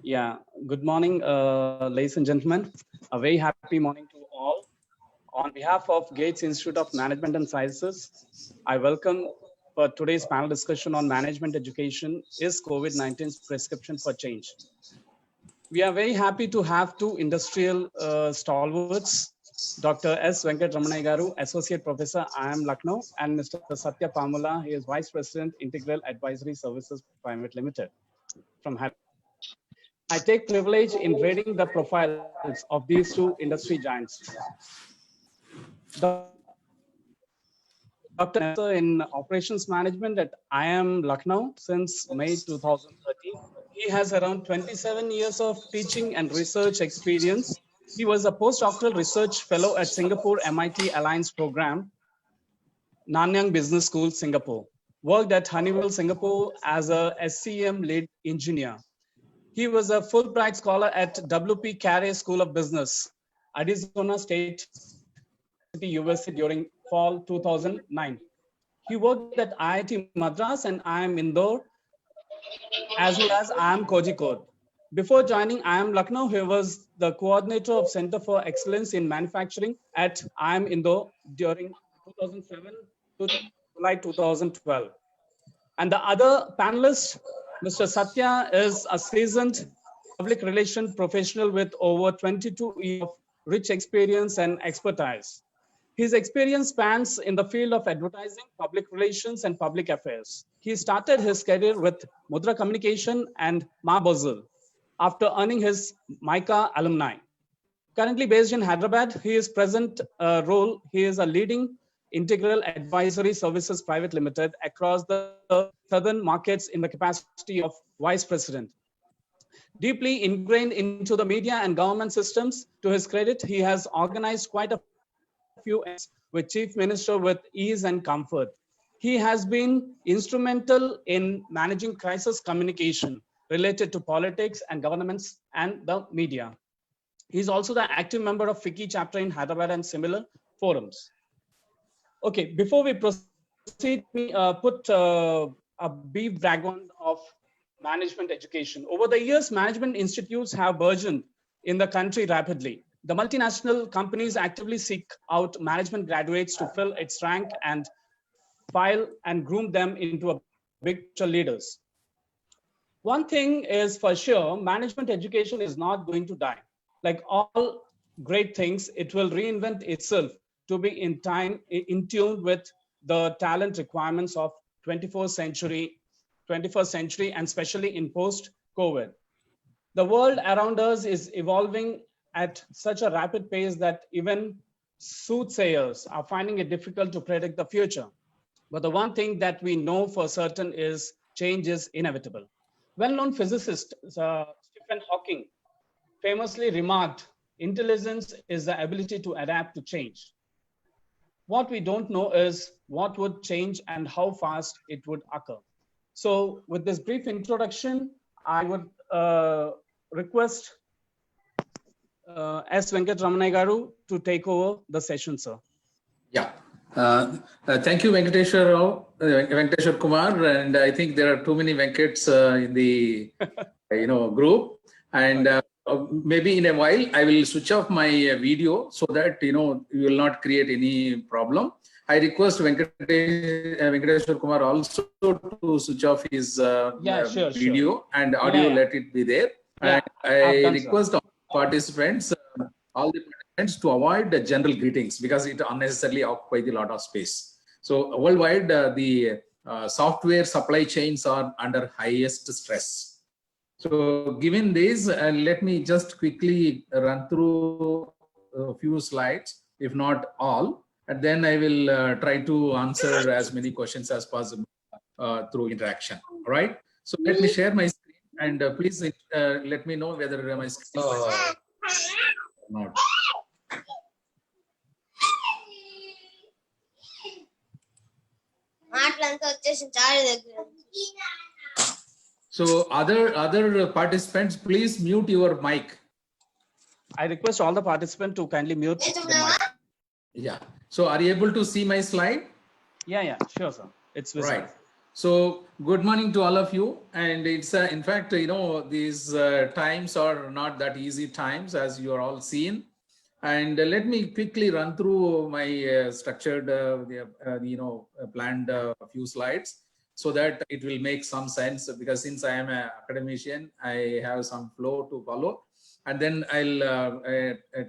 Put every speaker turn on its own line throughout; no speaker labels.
Yeah, good morning, ladies and gentlemen. A very happy morning to all. On behalf of Gates Institute of Management and Sciences, I welcome for today's panel discussion on management education, is COVID-19's prescription for change. We are very happy to have two industrial stalwarts, Dr. S. Venkat Ramanai Garu, Associate Professor, IIM Lucknow, and Mr. Satya Pamula, he is Vice President, Integral Advisory Services Private Limited from Hyderabad. I take privilege in reading the profiles of these two industry giants. Dr. in Operations Management at IIM Lucknow since May 2013. He has around 27 years of teaching and research experience. He was a postdoctoral research fellow at Singapore MIT Alliance Program, Nanyang Business School, Singapore. Worked at Honeywell, Singapore as a SCM lead engineer. He was a Fulbright scholar at W.P. Carey School of Business, Arizona State University, USA during fall 2009. He worked at IIT Madras and IIM Indore, as well as IIM Kozhikode. Before joining IIM Lucknow, he was the coordinator of Center for Excellence in Manufacturing at IIM Indore during 2007 to July 2012. And the other panelist, Mr. Satya, is a seasoned public relations professional with over 22 years of rich experience and expertise. His experience spans in the field of advertising, public relations, and public affairs. He started his career with Mudra Communication and Mabazil after earning his MICA alumni. Currently based in Hyderabad, he is he is a leading Integral Advisory Services Private Limited across the southern markets in the capacity of Vice President. Deeply ingrained into the media and government systems, to his credit, he has organized quite a few events with Chief Minister with ease and comfort. He has been instrumental in managing crisis communication related to politics and governments and the media. He's also the active member of FICCI chapter in Hyderabad and similar forums. Okay, before we proceed, we put a brief background of management education. Over the years, management institutes have burgeoned in the country rapidly. The multinational companies actively seek out management graduates to fill its rank and file and groom them into a big leaders. One thing is for sure, management education is not going to die. Like all great things, it will reinvent itself to be in tune with the talent requirements of 21st century, and especially in post-COVID. The world around us is evolving at such a rapid pace that even soothsayers are finding it difficult to predict the future. But the one thing that we know for certain is change is inevitable. Well-known physicist Stephen Hawking famously remarked, "Intelligence is the ability to adapt to change." What we don't know is what would change and how fast it would occur. So with this brief introduction, I would request S. Venkat Ramanai Garu to take over the session, sir.
Yeah. Thank you, Venkateshwar Kumar. And I think there are too many Venkats in the group. And maybe in a while, I will switch off my video so that you will not create any problem. I request Venkateshwar Kumar also to switch off his video and audio. Let it be there. And I request participants, all the participants, to avoid the general greetings because it unnecessarily occupies a lot of space. So worldwide, the software supply chains are under highest stress. So given this, let me just quickly run through a few slides, if not all, and then I will try to answer as many questions as possible through interaction. All right. So let me share my screen and please let me know whether my screen is or not. So other participants, please mute your mic.
I request all the participants to kindly mute the mic.
Yeah. So are you able to see my slide?
Yeah, sure, sir. It's visible.
Right. So good morning to all of you. And it's in fact, these times are not that easy times, as you are all seen. And let me quickly run through my structured, planned few slides so that it will make some sense, because since I am an academician, I have some flow to follow. And then I'll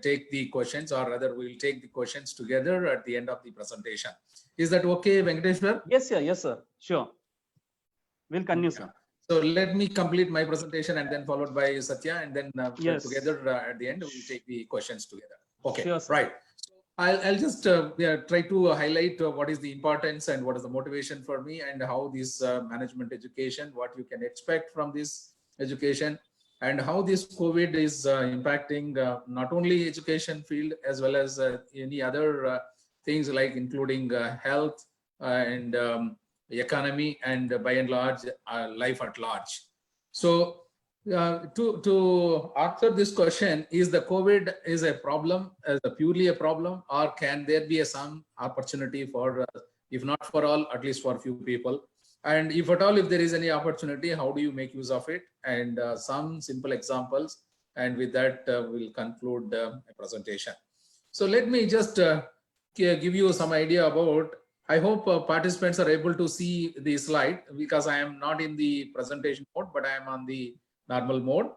take the questions, or rather we'll take the questions together at the end of the presentation. Is that okay, Venkateshwar?
Yes, sir. Yes, sir. Sure. We'll continue, sir.
So let me complete my presentation and then followed by Satya, and then
Yes.
together at the end we'll take the questions together. Okay,
Sure, sir.
right. So I'll just try to highlight what is the importance and what is the motivation for me, and how this management education, what you can expect from this education, and how this COVID is impacting not only education field as well as any other things, like including health and economy, and by and large life at large. So to answer this question, is the COVID is a problem, is a purely a problem, or can there be some opportunity for, if not for all, at least for a few people? And if at all, if there is any opportunity, how do you make use of it? And some simple examples. And with that, we'll conclude a presentation. So let me just give you some idea about. I hope participants are able to see the slide, because I am not in the presentation mode, but I am on the normal mode.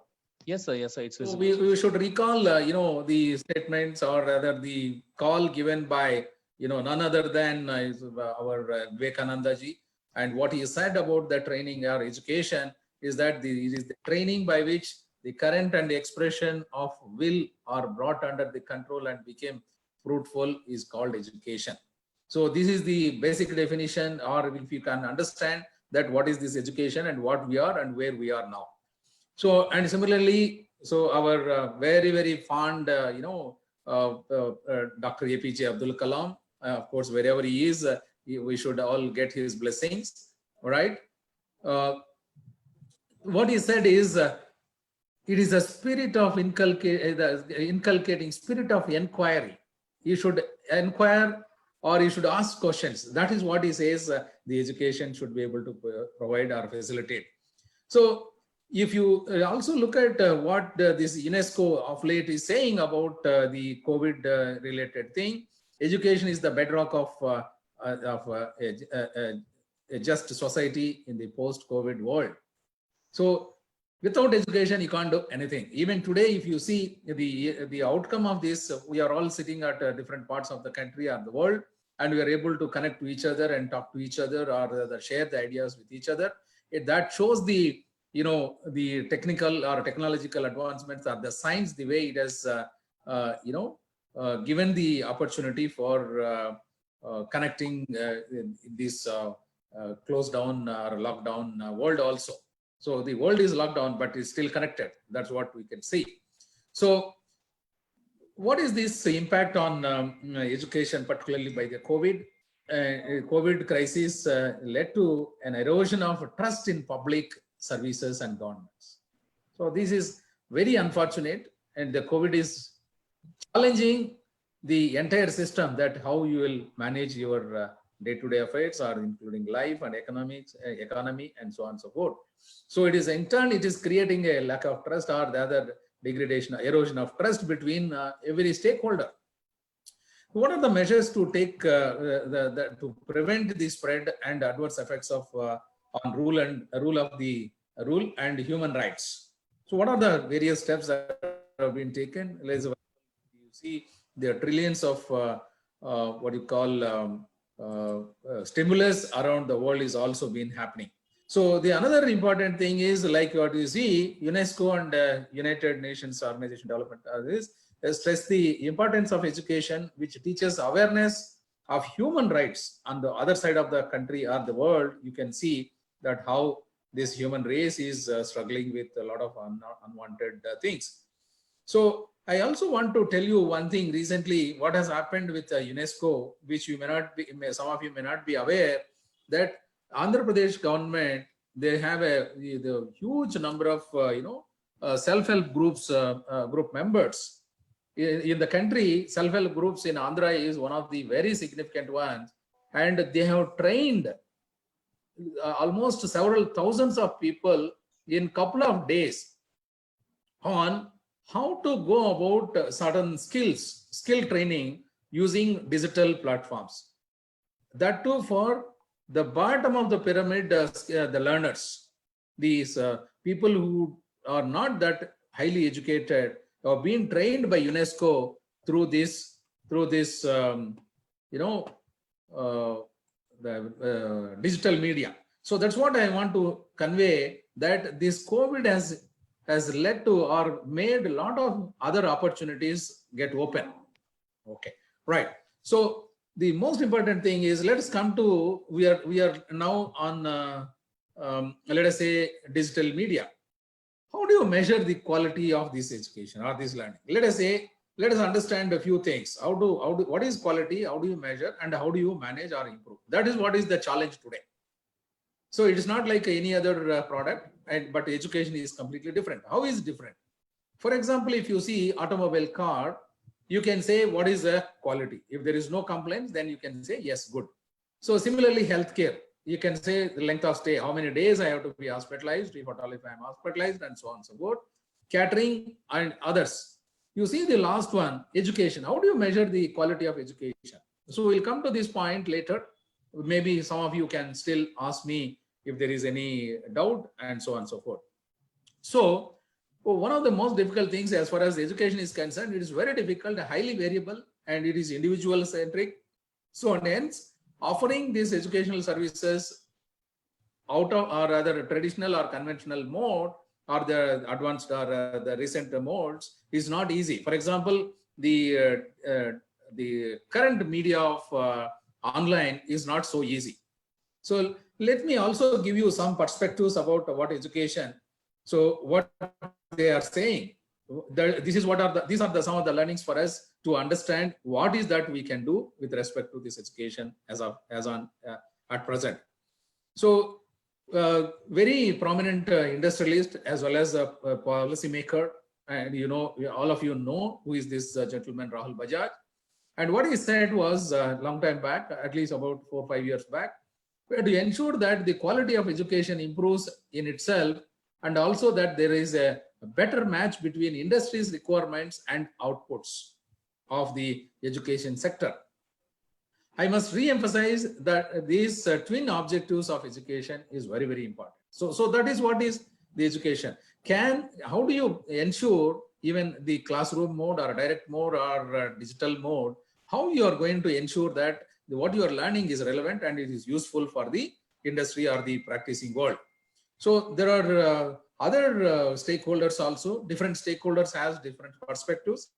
Yes, sir. Yes, sir. It's
so we should recall, the statements, or rather the call given by, none other than our Vivekananda ji. And what he said about the training or education is that it is the training by which the current and the expression of will are brought under the control and became fruitful is called education. So this is the basic definition, or if you can understand that what is this education and what we are and where we are now. So, and similarly, so our very, very fond, Dr. APJ Abdul Kalam, of course, wherever he is, we should all get his blessings, all right? What he said is, it is a spirit of inculcating spirit of inquiry. You should inquire, or you should ask questions. That is what he says the education should be able to provide or facilitate. So if you also look at what this UNESCO of late is saying about the COVID related thing, education is the bedrock of a just society in the post-COVID world. So without education, you can't do anything. Even today, if you see the outcome of this, we are all sitting at different parts of the country or the world, and we are able to connect to each other and talk to each other, or share the ideas with each other. That shows the, the technical or technological advancements, or the science, the way it has, given the opportunity for connecting this closed down or lockdown world also. So the world is locked down, but it's still connected. That's what we can see. So what is this impact on education, particularly by the COVID? COVID crisis led to an erosion of trust in public services and governments. So this is very unfortunate, and the COVID is challenging the entire system, that how you will manage your day-to-day affairs, or including life and economics, economy, and so on and so forth. So it is in turn, it is creating a lack of trust, or the other degradation, erosion of trust between every stakeholder. What are the measures to take to prevent the spread and adverse effects of on rule and human rights? So what are the various steps that have been taken? You see there are trillions of what you call stimulus around the world is also been happening. So the another important thing is, like what you see, UNESCO and United Nations Organization Development stress the importance of education, which teaches awareness of human rights. On the other side of the country or the world, you can see that how this human race is struggling with a lot of unwanted things. So I also want to tell you one thing recently, what has happened with UNESCO, which you may not be, some of you may not be aware, that Andhra Pradesh government, they have the huge number of self-help groups, group members. In the country, self-help groups in Andhra is one of the very significant ones, and they have trained almost several thousands of people in couple of days on how to go about certain skill training using digital platforms. That too for the bottom of the pyramid, the learners, these people who are not that highly educated or being trained by UNESCO through this the digital media. So that's what I want to convey, that this COVID has led to or made a lot of other opportunities get open. Okay, right. So the most important thing is, let us come to, we are now on let us say digital media. How do you measure the quality of this education or this learning? Let us understand a few things. What is quality? How do you measure, and how do you manage or improve? That is what is the challenge today. So it is not like any other product, but education is completely different. How is it different? For example, if you see automobile car, you can say what is the quality. If there is no complaints, then you can say yes, good. So similarly, healthcare, you can say the length of stay, how many days I have to be hospitalized, if I am hospitalized, and so on and so forth. Catering and others. You see the last one, education. How do you measure the quality of education? So we'll come to this point later. Maybe some of you can still ask me if there is any doubt, and so on and so forth. So one of the most difficult things as far as education is concerned, it is very difficult, highly variable, and it is individual centric. So hence, offering these educational services out of, or rather traditional or conventional mode, or the advanced or the recent modes, is not easy. For example, the current media of online is not so easy. So let me also give you some perspectives about what education. So what they are saying, these are some of the learnings for us to understand what is that we can do with respect to this education at present. So very prominent industrialist as well as a policy maker, and all of you know who is this gentleman, Rahul Bajaj. And what he said was a long time back, at least about 4 or 5 years back, to ensure that the quality of education improves in itself, and also that there is a better match between industry's requirements and outputs of the education sector. I must re-emphasize that these twin objectives of education is very, very important. So that is what is the education. How do you ensure even the classroom mode or direct mode or digital mode, how you are going to ensure that what you are learning is relevant and it is useful for the industry or the practicing world. So there are other stakeholders also. Different stakeholders has different perspectives.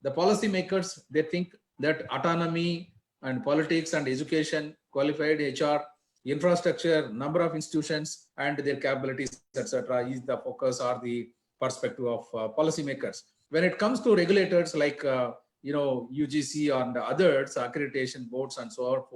The policymakers, they think that autonomy and politics and education, qualified HR, infrastructure, number of institutions, and their capabilities, etc., is the focus or the perspective of policymakers. When it comes to regulators like UGC and others, accreditation boards, and so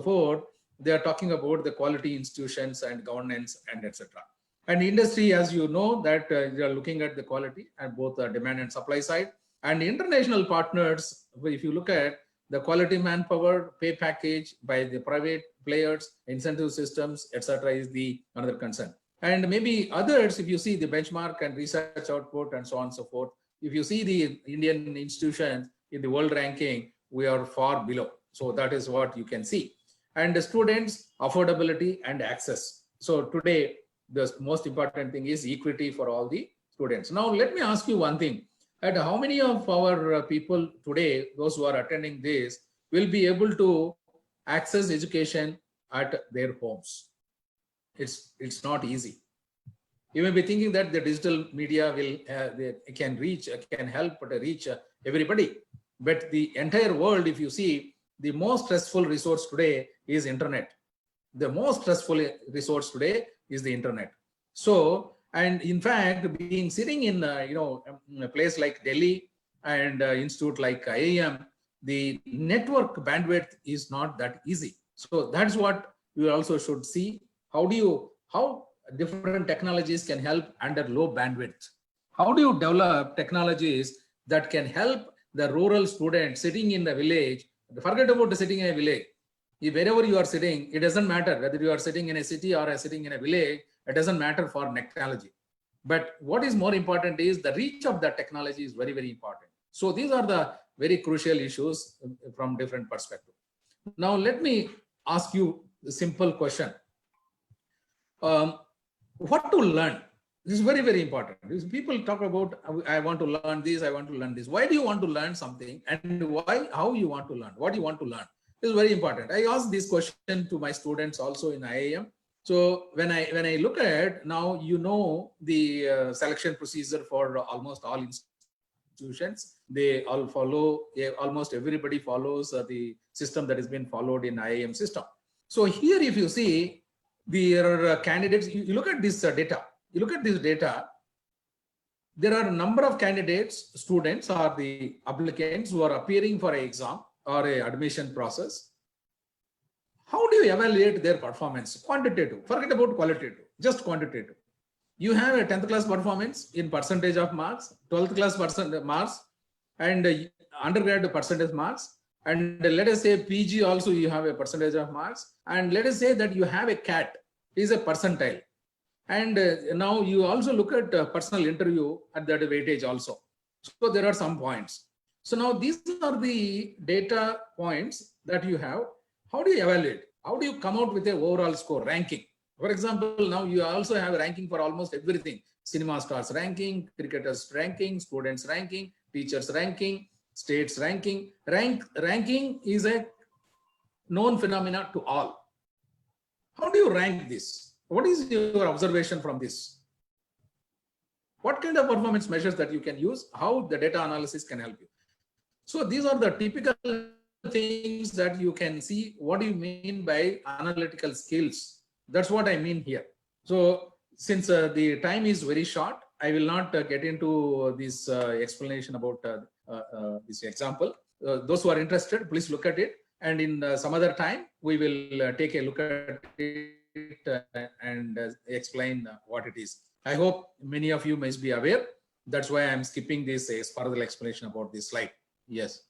forth, they are talking about the quality institutions and governance and etc. And industry, as you know, that they are looking at the quality and both the demand and supply side. And international partners, if you look at the quality manpower, pay package by the private players, incentive systems, etc., is the another concern. And maybe others, if you see the benchmark and research output and so on and so forth, if you see the Indian institutions in the world ranking, we are far below. So that is what you can see. And the students, affordability and access. So today, the most important thing is equity for all the students. Now, let me ask you one thing. At how many of our people today, those who are attending this, will be able to access education at their homes? It's not easy. You may be thinking that the digital media can help reach everybody. But the entire world, if you see, the most stressful resource today is internet. The most stressful resource today is the internet. So, and in fact, sitting in a place like Delhi and institute like IIM, the network bandwidth is not that easy. So that's what you also should see. How different technologies can help under low bandwidth. How do you develop technologies that can help the rural student sitting in the village? Forget about sitting in a village. Wherever you are sitting, it doesn't matter whether you are sitting in a city or sitting in a village, it doesn't matter for technology. But what is more important is the reach of the technology is very, very important. So these are the very crucial issues from different perspectives. Now, let me ask you a simple question. What to learn? This is very, very important. People talk about, I want to learn this, I want to learn this. Why do you want to learn something, and why, how you want to learn? What do you want to learn? This is very important. I ask this question to my students also in IIM. So when I look at now, you know, the selection procedure for almost all institutions, they all follow, almost everybody follows the system that has been followed in IIM system. So here, if you see, there are candidates, you look at this data, you look at this data, there are a number of candidates, students or the applicants who are appearing for an exam or a admission process. How do you evaluate their performance? Quantitative, forget about qualitative, just quantitative. You have a 10th class performance in percentage of marks, 12th class marks, and undergrad percentage marks. And let us say PG also you have a percentage of marks. And let us say that you have a CAT, is a percentile. And now you also look at personal interview at that weightage also. So there are some points. So now these are the data points that you have. How do you evaluate? How do you come out with a overall score ranking? For example, now you also have a ranking for almost everything. Cinema stars ranking, cricketers ranking, students ranking, teachers ranking, states ranking. Ranking is a known phenomena to all. How do you rank this? What is your observation from this? What kind of performance measures that you can use? How the data analysis can help you? So these are the typical things that you can see. What do you mean by analytical skills? That's what I mean here. So since the time is very short, I will not get into this explanation about this example. Those who are interested, please look at it. And in some other time, we will take a look at it and explain what it is. I hope many of you must be aware. That's why I'm skipping this further explanation about this slide. Yes.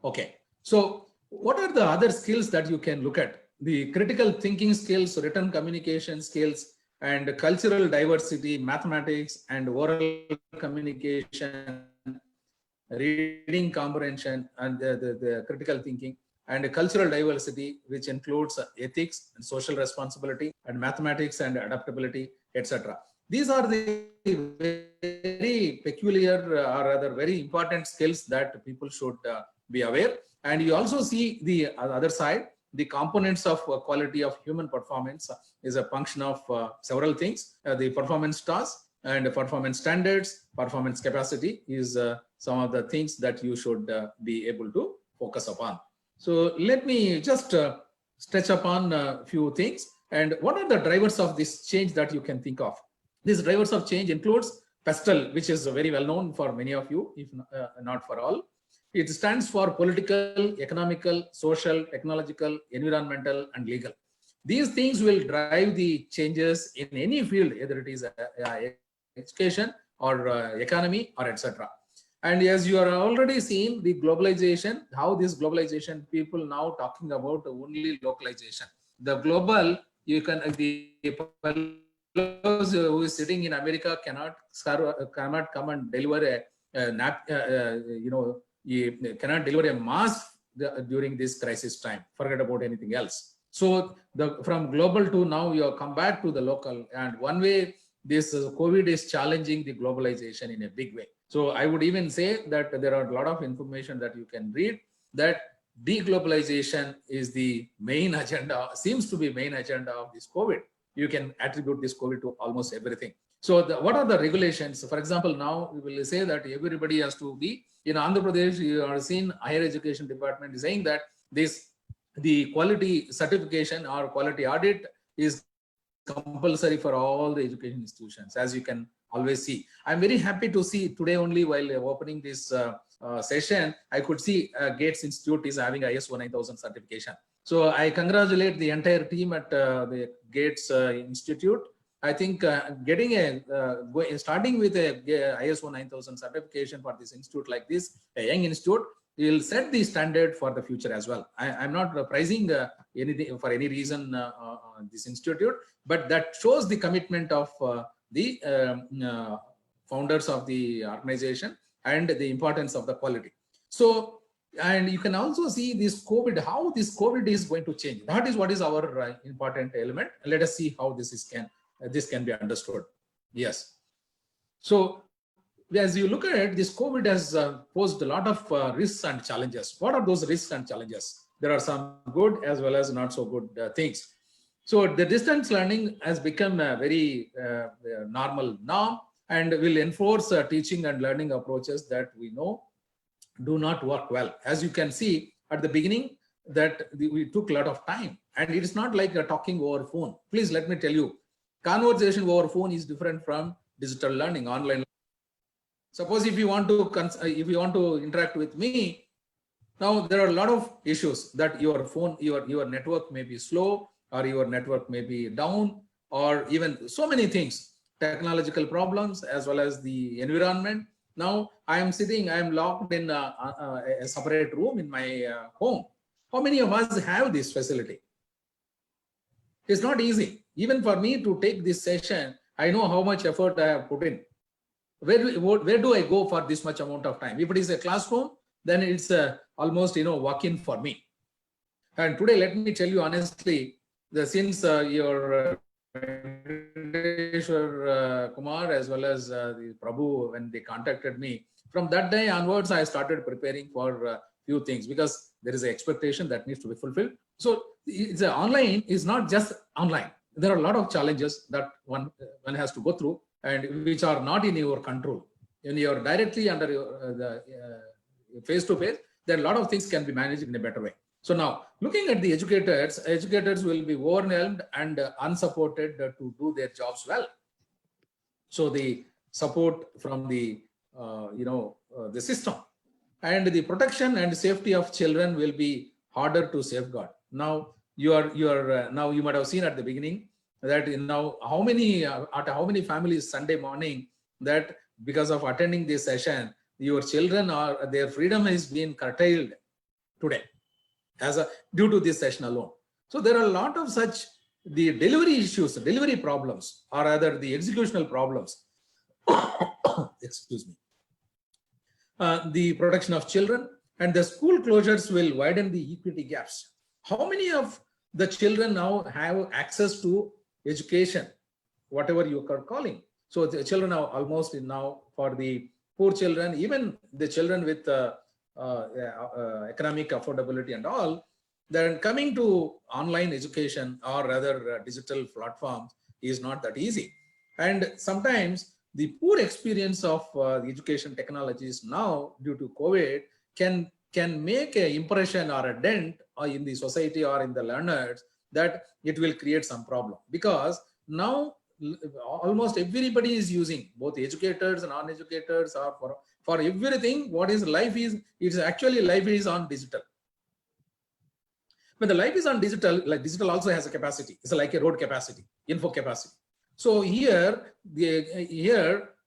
Okay. So what are the other skills that you can look at? The critical thinking skills, written communication skills, and cultural diversity, mathematics and oral communication, reading comprehension, and the critical thinking, and cultural diversity, which includes ethics and social responsibility, and mathematics and adaptability, etc. These are the very peculiar or rather very important skills that people should be aware. And you also see the other side, the components of quality of human performance is a function of several things. The performance tasks and performance standards, performance capacity is some of the things that you should be able to focus upon. So let me just touch upon a few things. And what are the drivers of this change that you can think of? These drivers of change includes PESTEL, which is very well known for many of you, if not for all. It stands for political, economical, social, technological, environmental, and legal. These things will drive the changes in any field, either it is education or economy or etc. And as you are already seeing the globalization, how this globalization, people now talking about only localization. The global, you can, the fellows who is sitting in America cannot come and deliver you cannot deliver a mask during this crisis time. Forget about anything else. So from global to now you have come back to the local, and one way this COVID is challenging the globalization in a big way. So I would even say that there are a lot of information that you can read that deglobalization is the main agenda, seems to be main agenda of this COVID. You can attribute this COVID to almost everything. So what are the regulations? For example, now we will say that everybody has to be, in Andhra Pradesh, you are seeing higher education department is saying that the quality certification or quality audit is compulsory for all the education institutions, as you can always see. I'm very happy to see today only while opening this session, I could see Gates Institute is having ISO 9000 certification. So I congratulate the entire team at the Gates Institute. I think starting with a ISO 9000 certification for this institute like this, a young institute, will set the standard for the future as well. I'm not pricing anything for any reason this institute, but that shows the commitment of the founders of the organization and the importance of the quality. So, and you can also see this COVID, how this COVID is going to change. That is what is our important element. Let us see how this can be understood. Yes. So, as you look at it, this COVID has posed a lot of risks and challenges. What are those risks and challenges? There are some good as well as not so good things. So the distance learning has become a very normal norm and will enforce teaching and learning approaches that we know do not work well. As you can see at the beginning, that we took a lot of time, and it is not like talking over phone. Please let me tell you, conversation over phone is different from digital learning, online. Suppose if you want to interact with me, now there are a lot of issues that your phone, your network may be slow, or your network may be down, or even so many things, technological problems as well as the environment. Now I am locked in a separate room in my home. How many of us have this facility? It's not easy. Even for me to take this session, I know how much effort I have put in. Where do I go for this much amount of time? If it is a classroom, then it's almost walk-in for me. And today, let me tell you honestly, since your Kumar as well as the Prabhu, when they contacted me, from that day onwards, I started preparing for few things, because there is an expectation that needs to be fulfilled. So it's online is not just online. There are a lot of challenges that one has to go through, and which are not in your control. When you are directly under your face-to-face, then a lot of things can be managed in a better way. So now, looking at the educators will be overwhelmed and unsupported to do their jobs well. So the support from the the system and the protection and safety of children will be harder to safeguard. Now you might have seen at the beginning that how many families Sunday morning that because of attending this session, your children their freedom is being curtailed today due to this session alone. So there are a lot of such the delivery issues, delivery problems, or rather the executional problems. Excuse me. The protection of children and the school closures will widen the equity gaps. How many of the children now have access to education, whatever you are calling? So the children are almost now for the poor children, even the children with economic affordability and all, then coming to online education or rather digital platforms is not that easy. And sometimes the poor experience of the education technologies now due to COVID can make an impression or a dent in the society or in the learners that it will create some problem, because now almost everybody is using, both educators and non-educators, or for everything. What is life is, it's actually life is on digital. When the life is on digital, like digital also has a capacity. It's like a road capacity, info capacity. So here,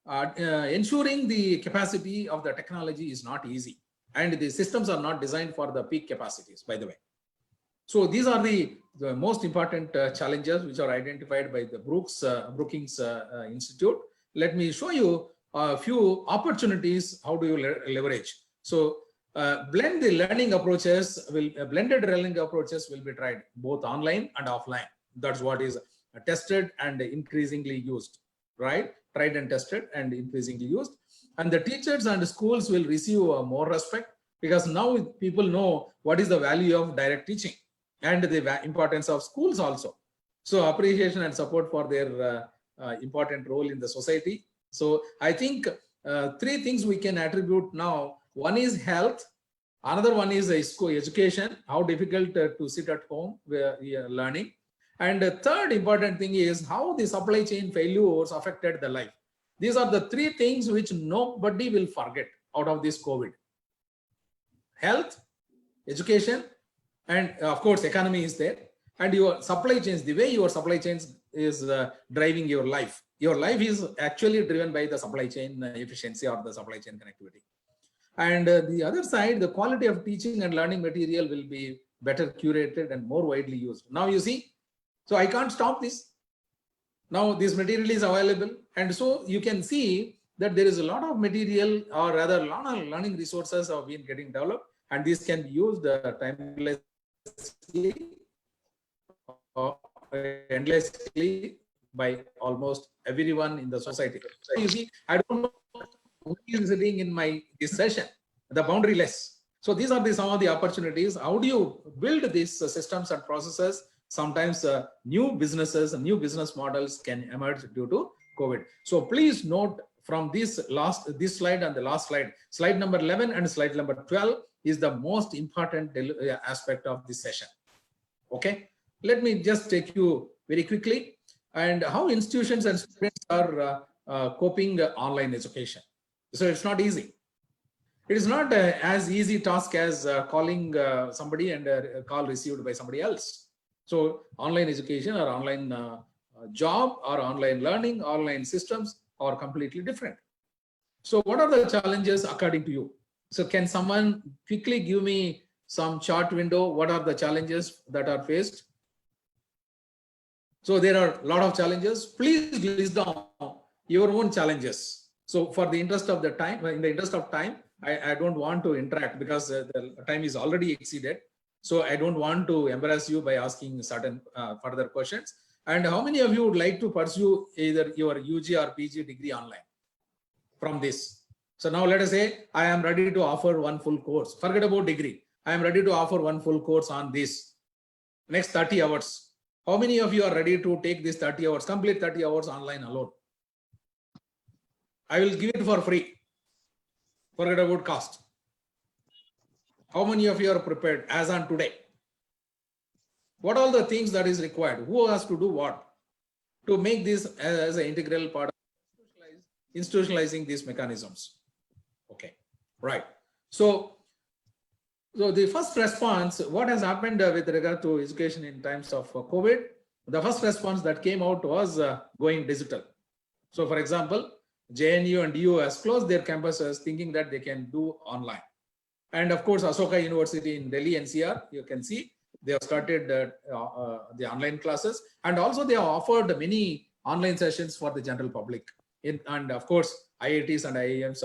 ensuring the capacity of the technology is not easy, and the systems are not designed for the peak capacities, by the way. So these are the most important challenges which are identified by the Brookings Institute. Let me show you a few opportunities. How do you leverage? So blended learning approaches will be tried both online and offline. That's what is tested and increasingly used, right? Tried and tested and increasingly used. And the teachers and schools will receive more respect, because now people know what is the value of direct teaching and the importance of schools also. So appreciation and support for their important role in the society. So I think three things we can attribute now. One is health. Another one is school education, how difficult to sit at home learning. And the third important thing is how the supply chain failures affected the life. These are the three things which nobody will forget out of this COVID. Health, education, and of course, economy is there. And your supply chains, the way your supply chains is driving your life. Your life is actually driven by the supply chain efficiency or the supply chain connectivity. And the other side, the quality of teaching and learning material will be better curated and more widely used. Now you see, so I can't stop this. Now this material is available. And so you can see that there is a lot of material, or rather a lot of learning resources have been getting developed, and these can be used timelessly or endlessly by almost everyone in the society. So you see, I don't know who is sitting in this session, the boundaryless. So these are some of the opportunities. How do you build these systems and processes? Sometimes new businesses and new business models can emerge due to COVID. So please note from this slide and the last slide, slide number 11 and slide number 12 is the most important aspect of this session. Okay, let me just take you very quickly and how institutions and students are coping online education. So it's not easy. It is not as easy task as calling somebody and a call received by somebody else. So online education or online job or online learning, online systems are completely different. So what are the challenges according to you? So can someone quickly give me some chart window? What are the challenges that are faced? So there are a lot of challenges. Please list down your own challenges. So for the interest of the time, in the interest of time, I don't want to interact because the time is already exceeded. So I don't want to embarrass you by asking certain further questions. And how many of you would like to pursue either your UG or PG degree online from this? So now let us say I am ready to offer one full course. Forget about degree. I am ready to offer one full course on this next 30 hours. How many of you are ready to take this 30 hours, complete 30 hours online alone? I will give it for free. Forget about cost. How many of you are prepared as on today? What are the things that is required? Who has to do what to make this as an integral part of institutionalizing these mechanisms? Okay, right. So the first response, what has happened with regard to education in times of COVID? The first response that came out was going digital. So for example, JNU and DU has closed their campuses thinking that they can do online. And of course, Ashoka University in Delhi, NCR, you can see they have started the online classes, and also they have offered many online sessions for the general public. And of course, IITs and IIMs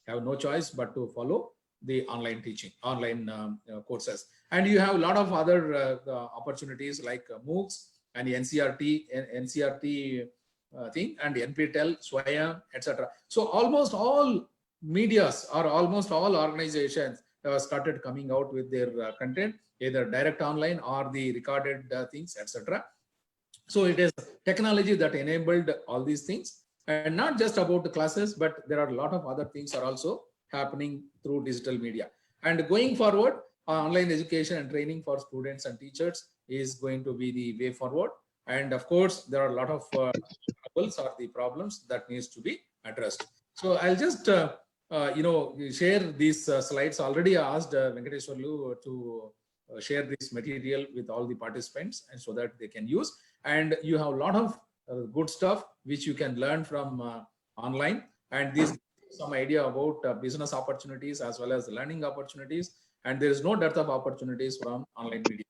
have no choice but to follow the online teaching, online courses. And you have a lot of other opportunities like MOOCs and the NCRT thing and NPTEL, SWAYAM, etc. So almost all medias or almost all organizations have started coming out with their content, either direct online or the recorded things, etc. So it is technology that enabled all these things, and not just about the classes, but there are a lot of other things are also happening through digital media. And going forward, online education and training for students and teachers is going to be the way forward. And of course, there are a lot of troubles or the problems that needs to be addressed. So I'll just share these slides. Already I asked Venkateshwarlu to share this material with all the participants, and so that they can use. And you have a lot of good stuff which you can learn from online. And this some idea about business opportunities as well as learning opportunities. And there is no dearth of opportunities from online media.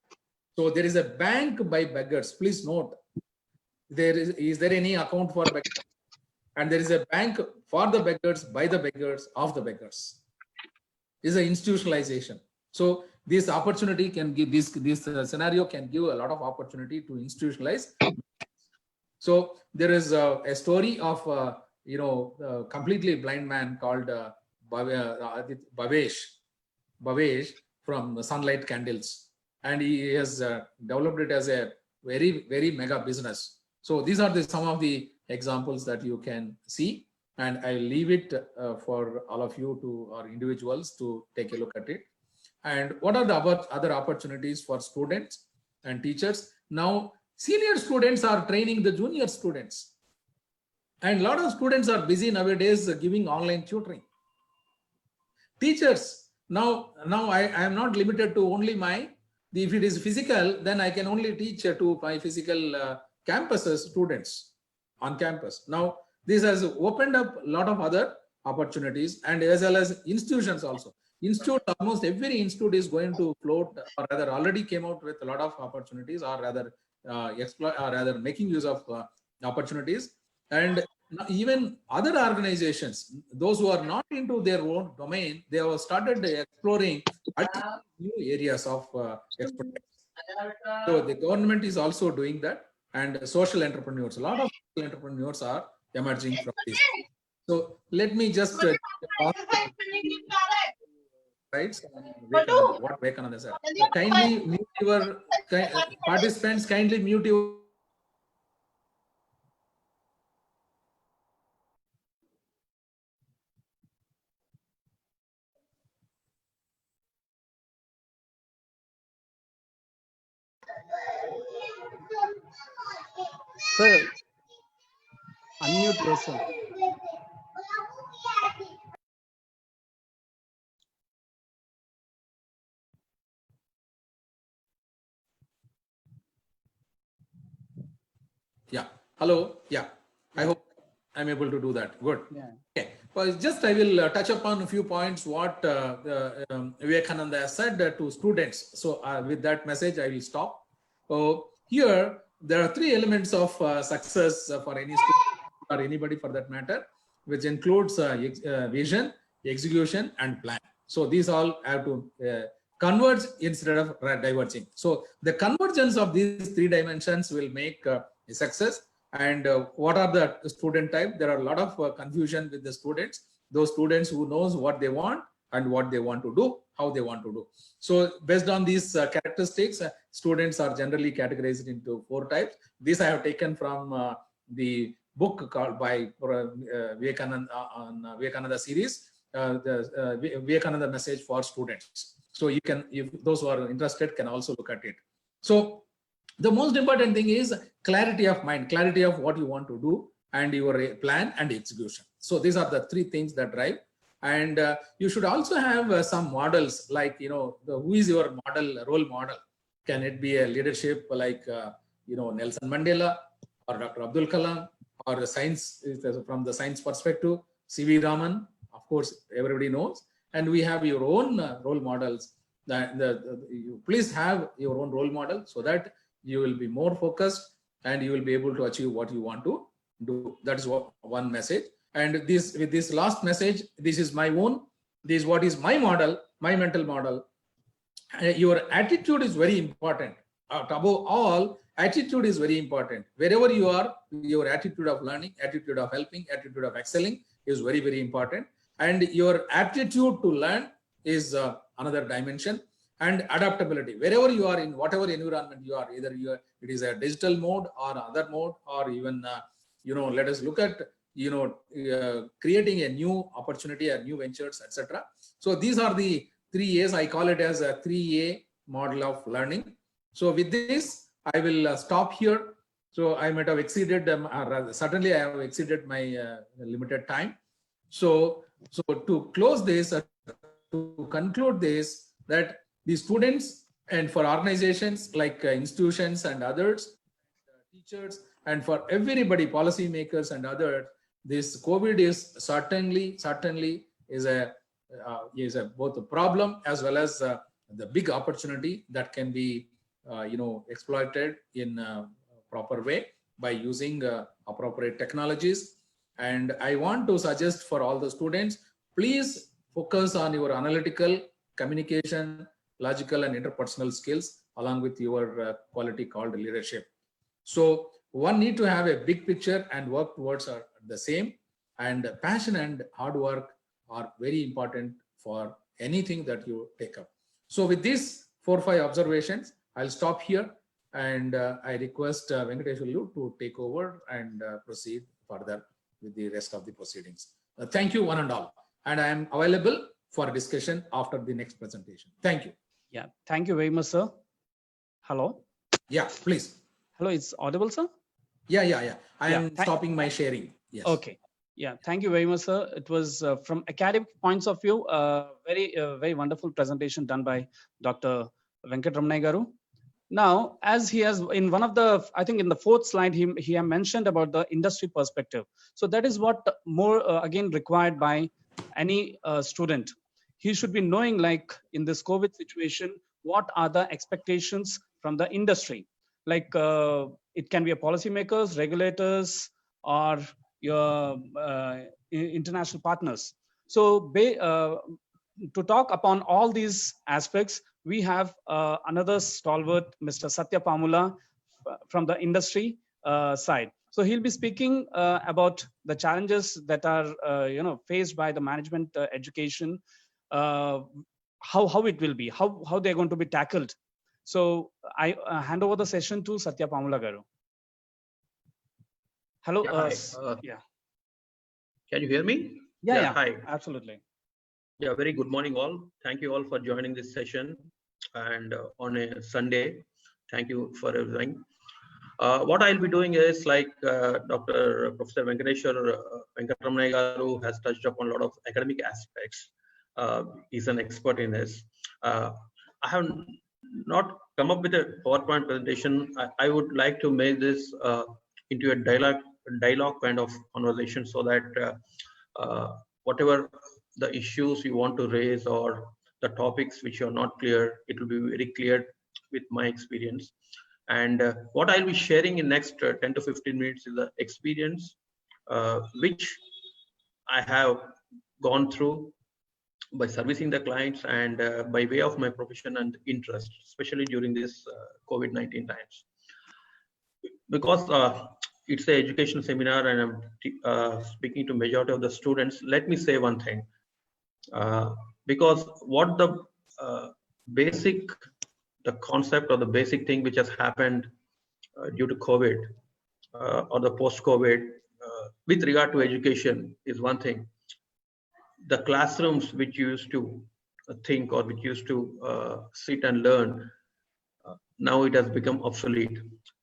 So there is a bank by beggars. Please note, is there any account for beggars? And there is a bank for the beggars, by the beggars, of the beggars. This is an institutionalization. So this opportunity can give, this scenario can give a lot of opportunity to institutionalize. So there is a story of completely blind man called Bhavesh from Sunlight Candles, and he has developed it as a very, very mega business. So these are some of the examples that you can see, and I leave it for all of you or individuals to take a look at it. And what are the other opportunities for students and teachers? Now, senior students are training the junior students, and a lot of students are busy nowadays giving online tutoring. Teachers, now I am not limited to only if it is physical, then I can only teach to my physical campuses students on campus. Now, this has opened up a lot of other opportunities, and as well as institutions also. Institute, almost every institute is going to float, or rather already came out with a lot of opportunities, or rather exploit, or rather making use of opportunities. And even other organizations, those who are not into their own domain, they have started exploring new areas of expertise. So the government is also doing that, and social entrepreneurs, a lot of social entrepreneurs are emerging from this. So let me just right, what Vivekananda said. Kindly mute your participants. Kindly mute your.
Sir, unmute yourself.
Yeah. Hello. Yeah. I hope I'm able to do that. Good.
Yeah.
Okay. Well, just I will touch upon a few points what Vivekananda has said to students. So with that message, I will stop. So here there are three elements of success for any student or anybody for that matter, which includes vision, execution, and plan. So these all have to converge instead of diverging. So the convergence of these three dimensions will make a success. And what are the student type? There are a lot of confusion with the students. Those students who knows what they want and what they want to do, how they want to do. So based on these characteristics, students are generally categorized into 4 types. This I have taken from the book called by Vivekananda on Vivekananda series, the Vivekananda message for students. So you can, if those who are interested, can also look at it. So the most important thing is clarity of mind, clarity of what you want to do, and your plan and execution. So these are the 3 things that drive. And you should also have some models, like, who is your model, role model? Can it be a leadership like, Nelson Mandela or Dr. Abdul Kalam, or the science, from the science perspective, C.V. Raman, of course, everybody knows. And we have your own role models. You please have your own role model, so that you will be more focused and you will be able to achieve what you want to do. That is one message. And with this last message, this is my own, this is what is my model, my mental model. Your attitude is very important. Above all, attitude is very important. Wherever you are, your attitude of learning, attitude of helping, attitude of excelling is very, very important. And your aptitude to learn is another dimension. And adaptability, wherever you are, in whatever environment you are, either it is a digital mode or other mode, or even let us look at creating a new opportunity, a new ventures, etc. So these are the 3 A's. I call it as a 3A model of learning. So with this, I will stop here. So I might have exceeded, certainly I have exceeded my limited time. So to close this, to conclude this, that the students, and for organizations like institutions and others, teachers, and for everybody, policymakers and others, this COVID is certainly is a both a problem as well as the big opportunity that can be exploited in a proper way by using appropriate technologies. And I want to suggest for all the students, please focus on your analytical, communication, logical, and interpersonal skills, along with your quality called leadership. So one need to have a big picture and work towards the same. And passion and hard work are very important for anything that you take up. So with these 4 or 5 observations, I'll stop here, and I request Venkateshwarlu to take over and proceed further with the rest of the proceedings. Thank you, one and all. And I am available for discussion after the next presentation. Thank you.
Yeah, thank you very much, sir. Hello.
Yeah, please.
Hello, it's audible, sir?
Yeah. I am stopping my sharing. Yes.
Okay. Yeah, thank you very much, sir. It was from academic points of view, very wonderful presentation done by Dr. Venkat Ramanaya Garu. Now, as he has in one of the, I think in the fourth slide, he mentioned about the industry perspective. So that is what more again required by any student. He should be knowing, like in this COVID situation, what are the expectations from the industry? Like it can be a policymakers, regulators, or your international partners. So to talk upon all these aspects, we have another stalwart, Mr. Satya Pamula, from the industry side. So he'll be speaking about the challenges that are faced by the management education, how it will be, how they're going to be tackled. So I hand over the session to Satya Pamula Garu. Hello.
Yeah, can you hear me?
Yeah.
Hi.
Absolutely.
Yeah, very good morning all. Thank you all for joining this session, and on a Sunday. Thank you for everything. What I'll be doing is like Professor Venkateshwar Venkataramanaya Garu has touched upon a lot of academic aspects. He's an expert in this. I have not come up with a PowerPoint presentation. I would like to make this into a dialogue kind of conversation, so that whatever the issues you want to raise or the topics which are not clear, it will be very clear with my experience. And what I'll be sharing in next 10 to 15 minutes is the experience which I have gone through by servicing the clients, and by way of my profession and interest, especially during this COVID-19 times. Because it's an education seminar and I'm speaking to majority of the students, let me say one thing. Because what the concept or the basic thing which has happened due to COVID or the post-COVID with regard to education is one thing. The classrooms which used to think or which used to sit and learn, now it has become obsolete,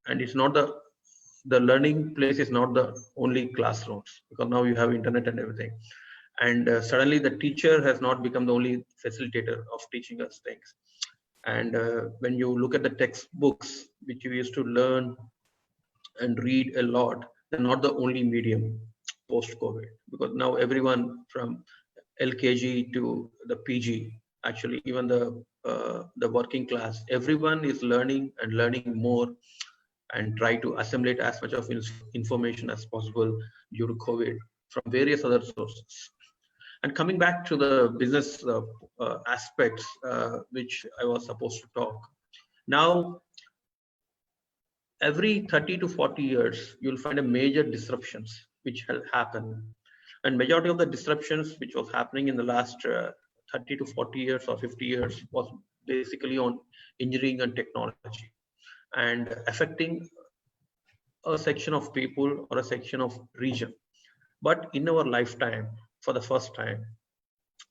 and it's not the learning place is not the only classrooms, because now you have internet and everything. And suddenly the teacher has not become the only facilitator of teaching us things. And when you look at the textbooks which you used to learn and read a lot, they're not the only medium post-COVID, because now everyone from LKG to the PG, actually even the working class, everyone is learning and learning more and try to assimilate as much of information as possible due to COVID from various other sources. And coming back to the business aspects, which I was supposed to talk. Now, every 30 to 40 years, you'll find a major disruptions which will happen. And majority of the disruptions which was happening in the last 30 to 40 years or 50 years was basically on engineering and technology, and affecting a section of people or a section of region. But in our lifetime, for the first time,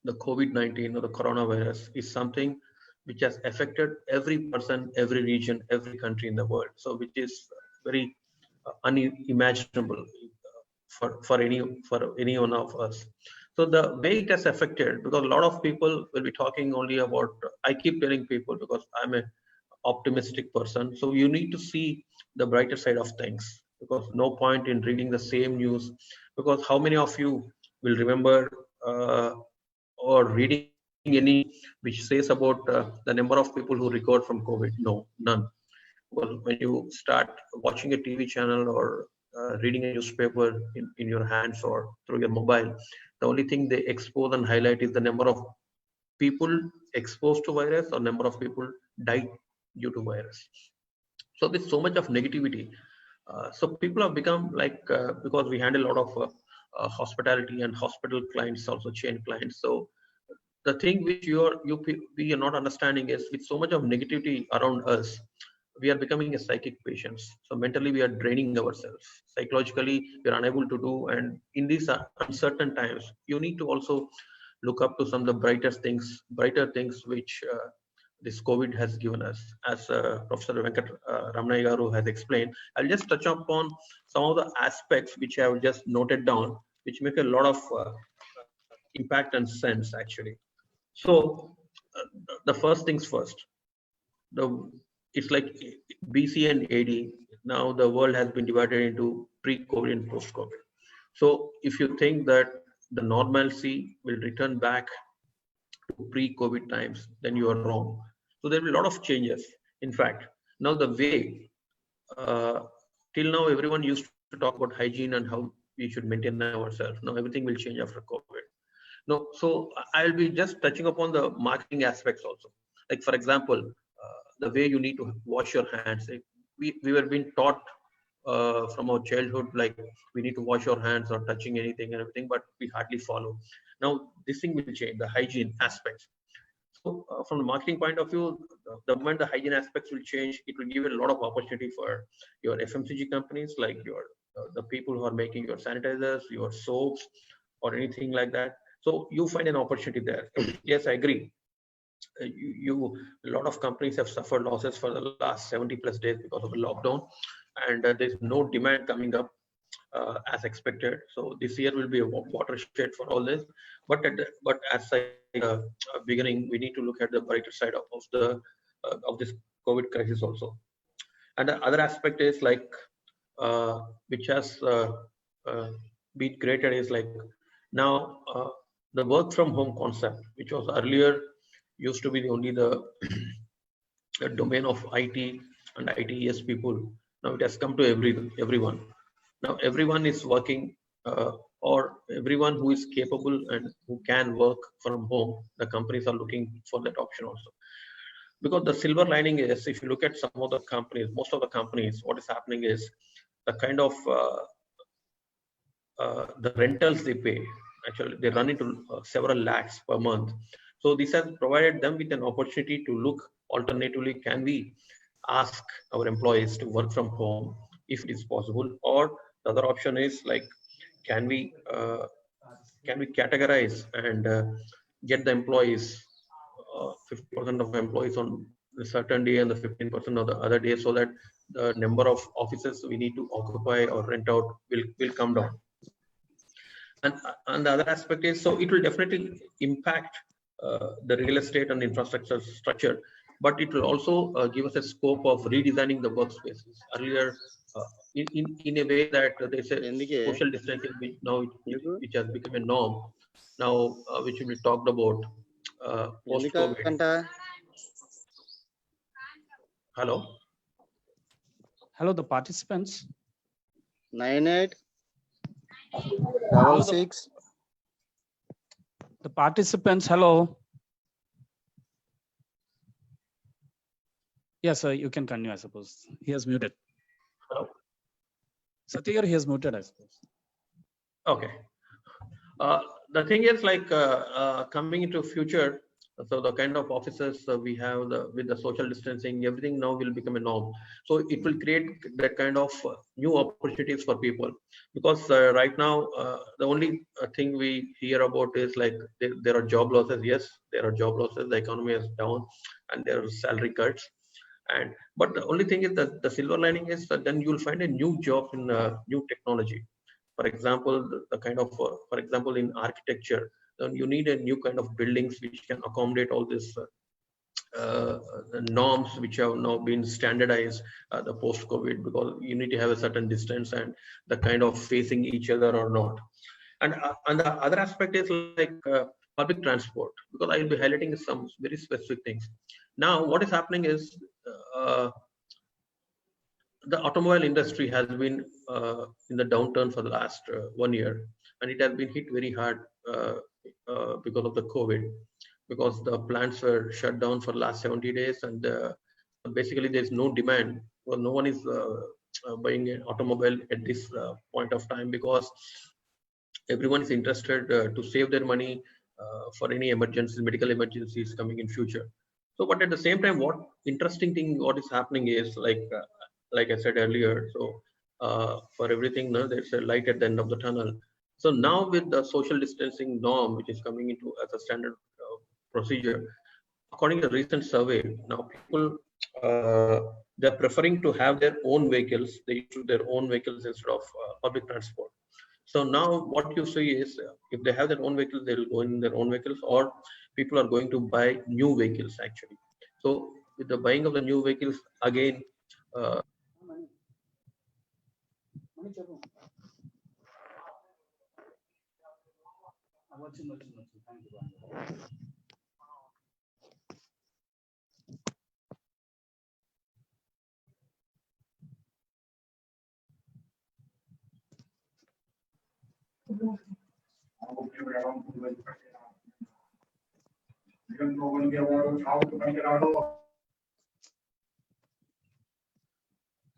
the COVID-19 or the coronavirus is something which has affected every person, every region, every country in the world. So which is very unimaginable for any one of us. So the way it has affected, because a lot of people will be talking only about, I keep telling people, because I'm an optimistic person, so you need to see the brighter side of things, because no point in reading the same news, because how many of you will remember or reading any which says about the number of people who recovered from COVID? No, none. Well, when you start watching a TV channel or reading a newspaper in your hands or through your mobile, the only thing they expose and highlight is the number of people exposed to virus or number of people died due to virus. So there's so much of negativity. So people have become like, because we handle a lot of hospitality and hospital clients, also chain clients. So the thing which we are not understanding is, with so much of negativity around us, we are becoming a psychic patients. So mentally we are draining ourselves. Psychologically we are unable to do. And in these uncertain times, you need to also look up to some of the brighter things which this COVID has given us. As Professor Venkataramanaya Garu has explained, I'll just touch upon some of the aspects which I have just noted down, which make a lot of impact and sense actually. So the first things first, it's like BC and AD. Now the world has been divided into pre-COVID and post-COVID. So if you think that the normalcy will return back to pre-COVID times, then you are wrong. So there will be a lot of changes. In fact, now the way till now everyone used to talk about hygiene and how we should maintain ourselves. Now everything will change after COVID. No, so I'll be just touching upon the marketing aspects also. Like for example, the way you need to wash your hands. Like we were being taught from our childhood, like we need to wash our hands or touching anything and everything, but we hardly follow. Now this thing will change, the hygiene aspects. So from the marketing point of view, the moment the hygiene aspects will change, it will give a lot of opportunity for your FMCG companies, like your the people who are making your sanitizers, your soaps, or anything like that. So you find an opportunity there. Yes, I agree. A lot of companies have suffered losses for the last 70+ days because of the lockdown, and there's no demand coming up as expected. So this year will be a watershed for all this. But as I beginning, we need to look at the brighter side of this COVID crisis also. And the other aspect is like which has been created is like now the work from home concept, which was earlier used to be only the domain of IT and ITES people. Now it has come to everyone. Now everyone is working or everyone who is capable and who can work from home. The companies are looking for that option also. Because the silver lining is, if you look at some of the companies, most of the companies, what is happening is the kind of the rentals they pay. Actually, they run into several lakhs per month. So this has provided them with an opportunity to look alternatively, can we ask our employees to work from home if it is possible, or the other option is like, can we categorize and get the employees 50% of employees on a certain day and the 15% of the other day, so that the number of offices we need to occupy or rent out will come down. And the other aspect is, so it will definitely impact the real estate and infrastructure structure, but it will also give us a scope of redesigning the workspaces. Earlier, in a way that they say social distancing, which has become a norm now, which will be talked about post-COVID.
Hello, the participants.
9866.
The participants, hello. Yes, sir, you can continue, I suppose. He has muted.
Hello.
Satyar, he has muted, I suppose.
Okay. The thing is like coming into future, so the kind of offices we have with the social distancing, everything now will become a norm. So it will create that kind of new opportunities for people, because right now the only thing we hear about is like there are job losses. Yes, there are job losses. The economy is down, and there are salary cuts. But the only thing is that the silver lining is that then you'll find a new job in new technology. For example, the kind of, for example, in architecture, then you need a new kind of buildings which can accommodate all this norms which have now been standardized the post-COVID, because you need to have a certain distance and the kind of facing each other or not. And the other aspect is like public transport, because I will be highlighting some very specific things. Now, what is happening is the automobile industry has been in the downturn for the last 1 year, and it has been hit very hard because of the COVID, because the plants were shut down for the last 70 days, and basically there's no demand. Well, no one is buying an automobile at this point of time, because everyone is interested to save their money for any emergencies, medical emergencies coming in future. So, but at the same time, what interesting thing, what is happening is like I said earlier, so for everything, there's a light at the end of the tunnel. So now with the social distancing norm, which is coming into as a standard procedure, according to the recent survey, now people they're preferring to have their own vehicles. They use their own vehicles instead of public transport. So now what you see is, if they have their own vehicles, they will go in their own vehicles, or people are going to buy new vehicles actually. So with the buying of the new vehicles, again,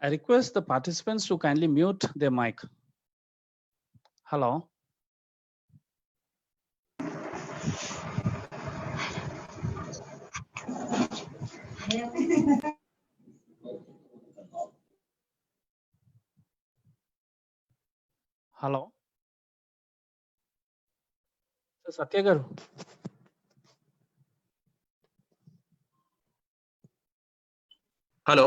I request the participants to kindly mute their mic. Hello. Hello. Satya garu.
hello.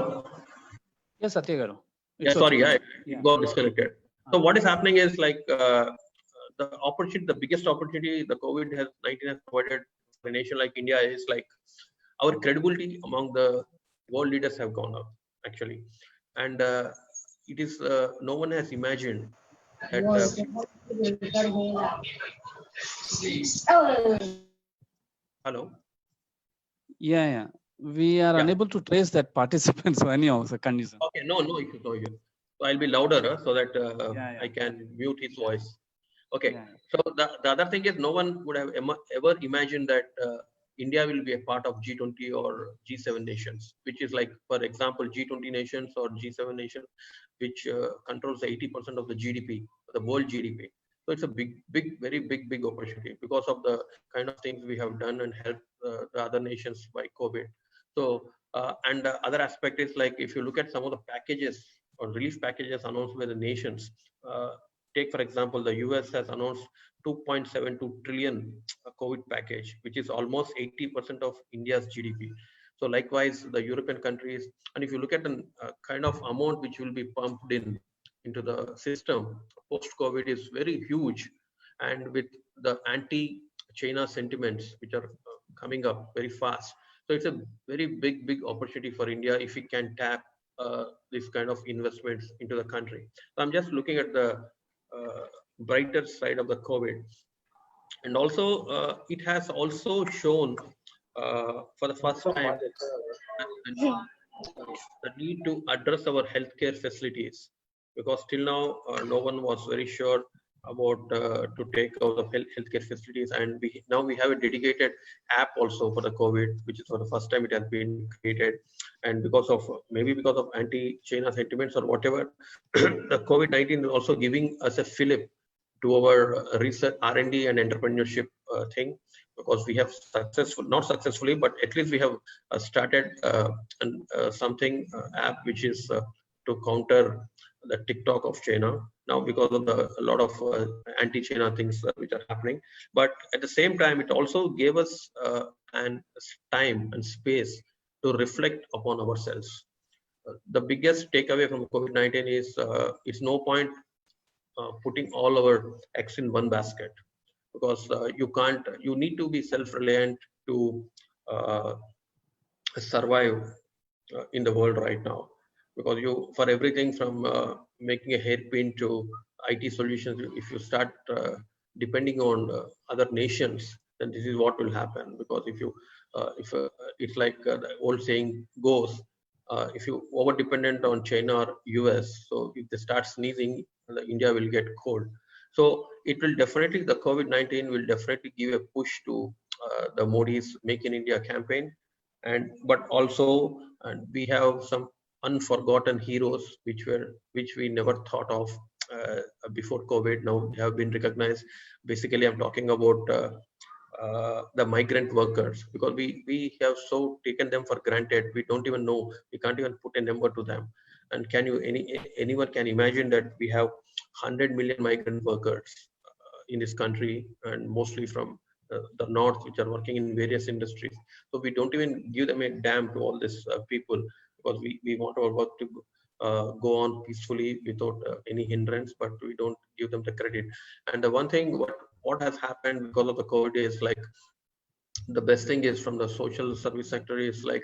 Yes, Satya garu.
Yeah, sorry, I
Yeah.
got disconnected. So what is happening is like the opportunity, the biggest opportunity the COVID-19 has provided for a nation like India is like our credibility among the world leaders have gone up actually, and it is no one has imagined that. Hello.
Yeah, yeah. We are unable to trace that participants. So anyhow, so condition.
Okay, no issue, no issue. So I'll be louder so that I can mute his voice. Okay.
Yeah.
So the other thing is no one would have ever imagined that India will be a part of G20 or G7 nations, which is like, for example, G20 nations or G7 nations, which controls 80% of the GDP, the world GDP. So it's a very big opportunity because of the kind of things we have done and helped the other nations by COVID. So and the other aspect is like if you look at some of the packages or relief packages announced by the nations. Take for example, the US has announced 2.72 trillion COVID package, which is almost 80% of India's GDP. So likewise, the European countries, and if you look at the kind of amount which will be pumped into the system post-COVID is very huge, and with the anti-China sentiments which are coming up very fast. So it's a very big opportunity for India if we can tap this kind of investments into the country. So I'm just looking at the brighter side of the COVID, and also it has also shown for the first time the need to address our healthcare facilities, because till now no one was very sure about to take out the healthcare facilities, and now we have a dedicated app also for the COVID, which is for the first time it has been created, and because of maybe because of anti-China sentiments or whatever, the COVID-19 is also giving us a fillip to our research, R&D, and entrepreneurship thing, because we have not successfully, but at least we have started something app which is to counter the TikTok of China now because of a lot of anti-China things which are happening. But at the same time, it also gave us an time and space to reflect upon ourselves. The biggest takeaway from COVID-19 is it's no point putting all our eggs in one basket, because you need to be self-reliant to survive in the world right now, because for everything from making a hairpin to IT solutions, if you start depending on other nations, then this is what will happen. Because if it's like the old saying goes, if you over dependent on China or US, so if they start sneezing, India will get cold. So it will definitely, the COVID-19 will definitely give a push to the Modi's Make in India campaign, but also we have some unforgotten heroes which we never thought of before COVID. Now they have been recognized. Basically, I'm talking about the migrant workers, because we have so taken them for granted. We don't even know. We can't even put a number to them. And anyone can imagine that we have 100 million migrant workers in this country, and mostly from the north, which are working in various industries. So we don't even give them a damn to all these people, because we want our work to go on peacefully without any hindrance, but we don't give them the credit. And the one thing what has happened because of the COVID is like, the best thing is from the social service sector is like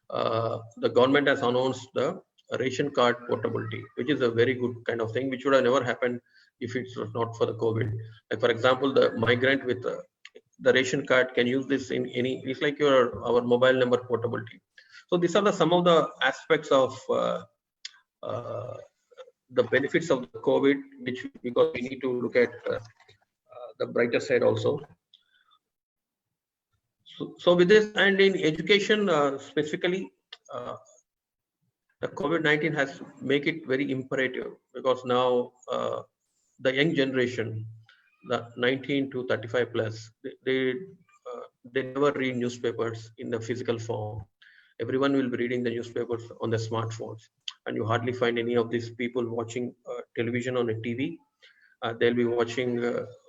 the government has announced the ration card portability, which is a very good kind of thing, which would have never happened if it was not for the COVID. Like for example, the migrant with the ration card can use this in any. It's like our mobile number portability. So these are some of the aspects of the benefits of the COVID, which because we need to look at the brighter side also. So with this, and in education specifically, the COVID-19 has make it very imperative, because now the young generation, the 19 to 35 plus, they never read newspapers in the physical form. Everyone will be reading the newspapers on their smartphones, and you hardly find any of these people watching television on a TV. They'll be watching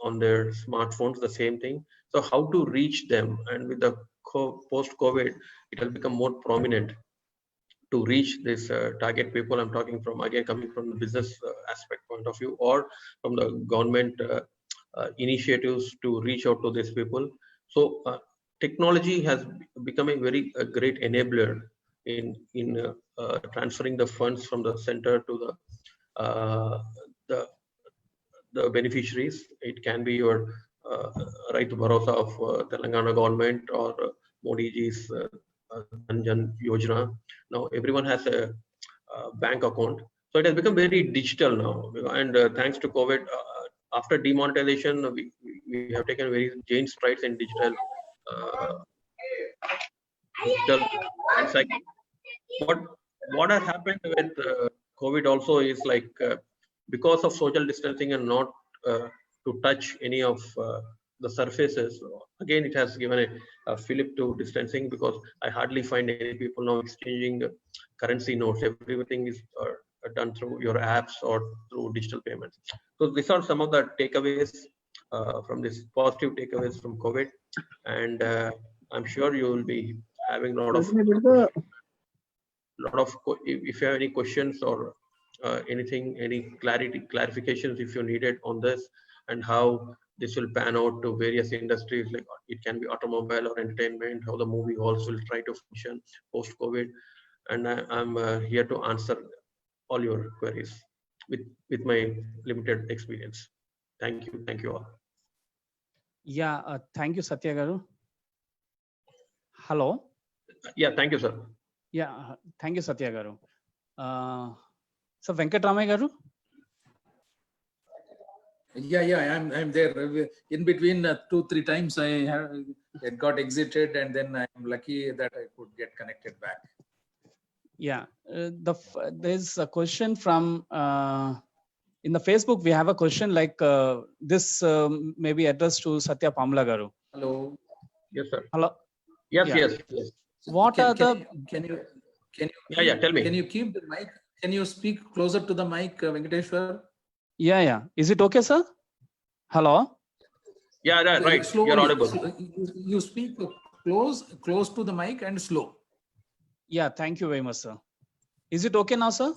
on their smartphones the same thing. So how to reach them, and with the post-COVID, it will become more prominent to reach this target people. I'm talking from, again, coming from the business aspect point of view, or from the government initiatives to reach out to these people. So technology has become a very great enabler in transferring the funds from the center to the beneficiaries. It can be your Raitu Bharosa of Telangana government, or Modi ji's Dhan Dhan Yojana. Now everyone has a bank account, so it has become very digital now. And thanks to COVID, after demonetization, we have taken very giant strides in digital transaction. What has happened with COVID also is like, because of social distancing and not to touch any of the surfaces, again it has given a fillip to distancing, because I hardly find any people now exchanging currency notes. Everything is done through your apps or through digital payments. So these are some of the takeaways from this, positive takeaways from COVID, and I'm sure you will be having a lot of if you have any questions or anything, any clarifications if you needed on this, and how this will pan out to various industries, like it can be automobile or entertainment, how the movie halls will try to function post COVID, and I'm here to answer all your queries with my limited experience. Thank you all.
Yeah, thank you, Satya Garu. Hello.
Yeah, thank you, sir.
Yeah, thank you, Satya Garu. So Venkatramaya Garu.
Yeah, I'm there. In between 2-3 times it got exited, and then I'm lucky that I could get connected back.
Yeah, there's a question from in the Facebook. We have a question like this, maybe addressed to Satya Pamla Garu.
Hello.
Yes, sir.
Hello.
Yes,
Yeah.
yes.
What are the?
Can you?
Yeah. Tell me.
Can you keep the mic? Can you speak closer to the mic, Venkateshwar?
Yeah. Is it okay, sir? Hello.
Yeah, right.
Slowly,
you're audible.
You speak close to the mic and slow.
Yeah, thank you very much, sir. Is it okay now, sir?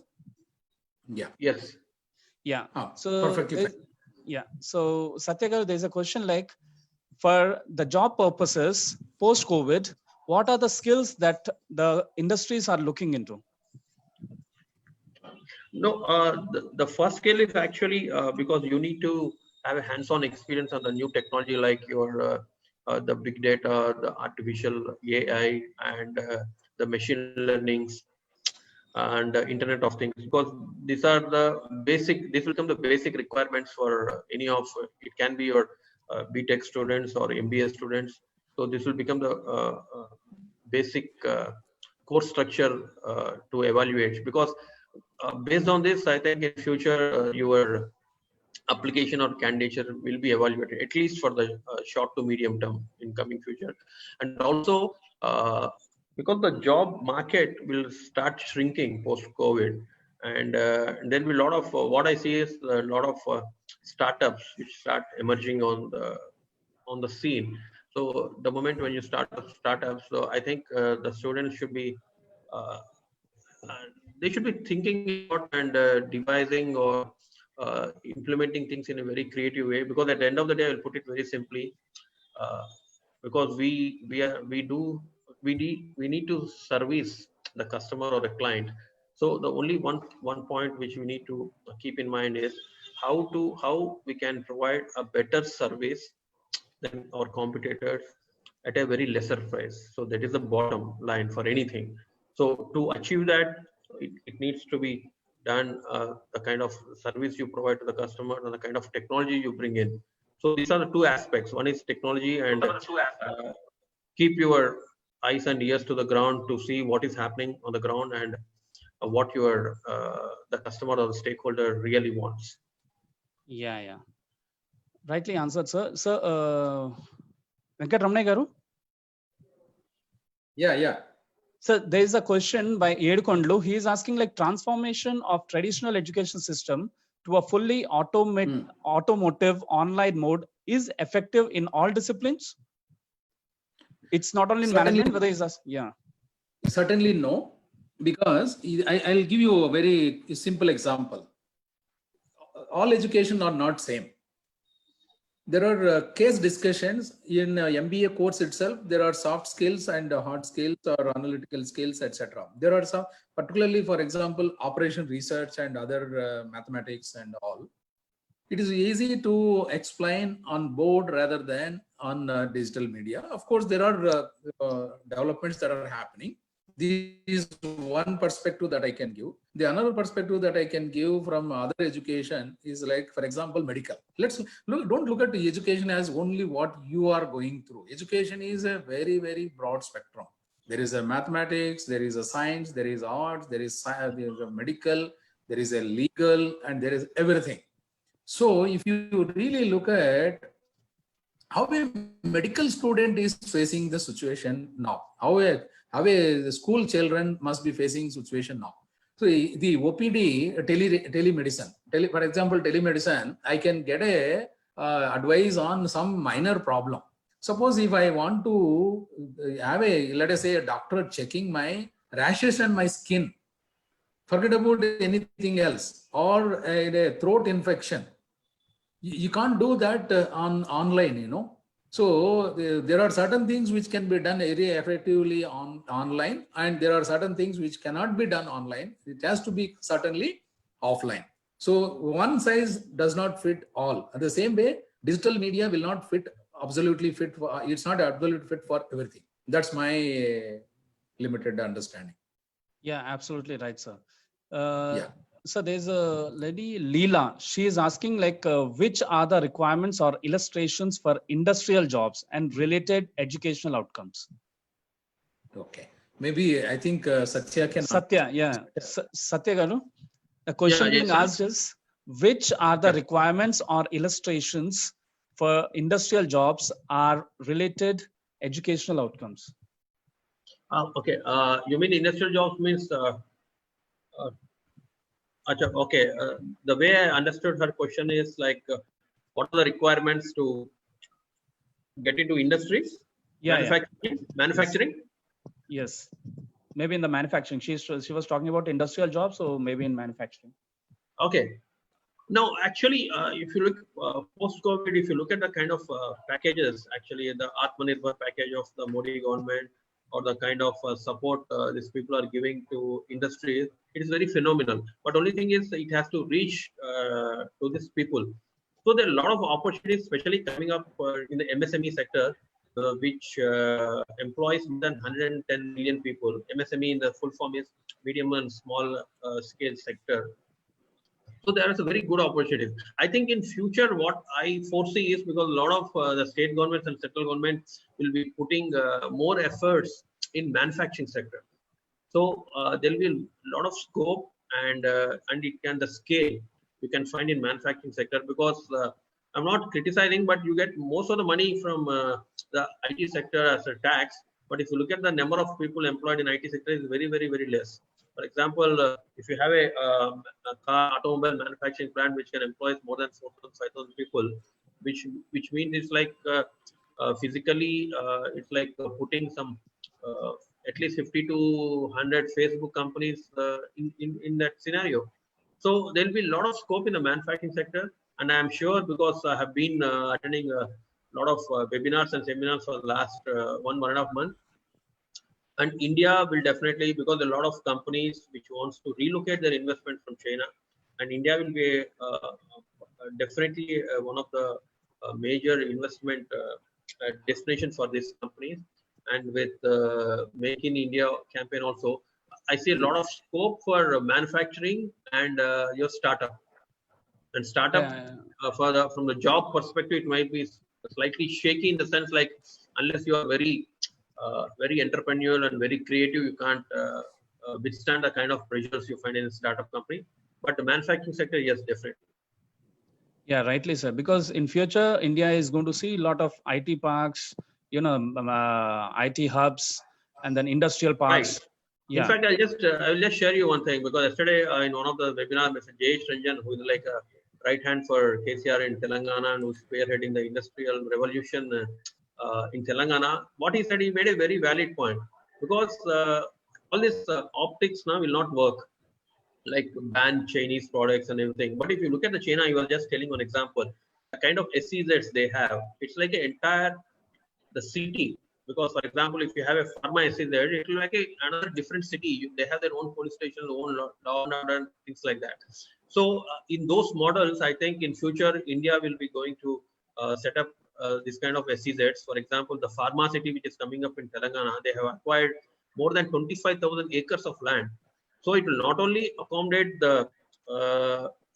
Yeah.
Yes.
Yeah.
So perfectly fine.
Yeah. So Satya Garu, there's a question like, for the job purposes post-COVID, what are the skills that the industries are looking into?
No, the first skill is actually because you need to have a hands-on experience on the new technology, like your the big data, the artificial AI, and the machine learnings, and Internet of Things, because these are the basic. This will become the basic requirements for any of. It can be your BTech students or MBA students. So this will become the basic course structure to evaluate, because based on this, I think in future your application or candidature will be evaluated, at least for the short to medium term in coming future. And also because the job market will start shrinking post COVID, and there'll be a lot of what I see is a lot of startups which start emerging on the scene. So the moment when you start startups, so I think the students should be they should be thinking about and devising or implementing things in a very creative way, because at the end of the day, I will put it very simply, because we need to service the customer or the client. So the only one point which we need to keep in mind is how we can provide a better service than our competitors at a very lesser price. So that is the bottom line for anything. So to achieve that, it needs to be done the kind of service you provide to the customer and the kind of technology you bring in. So these are the two aspects. One is technology, and keep your eyes and ears to the ground to see what is happening on the ground and what your the customer or the stakeholder really wants.
Yeah. Rightly answered, sir. Sir, Venkat Ramnay garu?
Yeah.
So there is a question by Edkondlu. He is asking like transformation of traditional education system to a fully automotive online mode is effective in all disciplines. It's not only in management, whether it's
Certainly no, because I'll give you a very simple example. All education are not same. There are case discussions in MBA course itself. There are soft skills and hard skills or analytical skills, etc. There are some, particularly for example, operation research and other mathematics and all. It is easy to explain on board rather than on digital media. Of course, there are developments that are happening. This is one perspective that I can give. The another perspective that I can give from other education is like, for example, medical. Don't look at the education as only what you are going through. Education is a very, very broad spectrum. There is a mathematics, there is a science, there is arts, there is a medical, there is a legal, and there is everything. So if you really look at how a medical student is facing the situation now, how a school children must be facing situation now. So the OPD, telemedicine, for example, telemedicine, I can get a advice on some minor problem. Suppose if I want to have let us say a doctor checking my rashes and my skin, forget about anything else, or a throat infection. You can't do that online, So there are certain things which can be done very effectively online, and there are certain things which cannot be done online. It has to be certainly offline. So one size does not fit all. The same way, digital media will not absolutely fit for, it's not absolutely fit for everything. That's my limited understanding.
Yeah, absolutely right, sir. So there's a lady, Leela. She is asking like, which are the requirements or illustrations for industrial jobs and related educational outcomes?
Okay. Maybe I think Satya can.
Satya, Satya Garu. The question being asked is, which are the requirements or illustrations for industrial jobs are related educational outcomes?
Okay. You mean industrial jobs means okay, the way I understood her question is like, what are the requirements to get into industries? Manufacturing?
Yes, maybe in the manufacturing. She was talking about industrial jobs, so maybe in manufacturing.
Okay. Now, actually, if you look post-COVID, if you look at the kind of packages, actually the Atmanirbhar package of the Modi government, or the kind of support these people are giving to industries, it is very phenomenal. But only thing is, it has to reach to these people. So there are a lot of opportunities, especially coming up in the MSME sector, which employs more than 110 million people. MSME in the full form is medium and small scale sector. So there is a very good opportunity. I think in future, what I foresee is, because a lot of the state governments and central governments will be putting more efforts in manufacturing sector. So there will be a lot of scope and the scale you can find in manufacturing sector, because I'm not criticizing, but you get most of the money from the IT sector as a tax. But if you look at the number of people employed in IT sector, is very, very, very less. For example, if you have a car automobile manufacturing plant which can employ more than 4,000, 5,000 people, which means it's like physically it's like putting some at least 50 to 100 Facebook companies in that scenario. So there will be a lot of scope in the manufacturing sector, and I'm sure, because I have been attending a lot of webinars and seminars for the last 1.5 months. And India will definitely, because a lot of companies which wants to relocate their investment from China, and India will be definitely one of the major investment destinations for these companies. And with Make in India campaign also, I see a lot of scope for manufacturing and your startup. And startup from the job perspective, it might be slightly shaky in the sense like unless you are very entrepreneurial and very creative, you can't withstand the kind of pressures you find in a startup company. But the manufacturing sector, yes, definitely.
Yeah, rightly, sir. Because in future, India is going to see a lot of IT parks, IT hubs, and then industrial parks.
Right.
Yeah.
In fact, I'll just share you one thing, because yesterday in one of the webinars, Mr. Jayesh Ranjan, who is like a right hand for KCR in Telangana and who's spearheading the industrial revolution in Telangana, what he said, he made a very valid point, because all this optics now will not work, like ban Chinese products and everything. But if you look at the China, you were just telling one example, the kind of SEZs they have, it's like an entire the city. Because for example, if you have a pharma SEZ, it will like another different city. They have their own police station, own law and order, things like that. So in those models, I think in future India will be going to set up this kind of SEZs. For example, the pharma city which is coming up in Telangana, they have acquired more than 25,000 acres of land. So it will not only accommodate the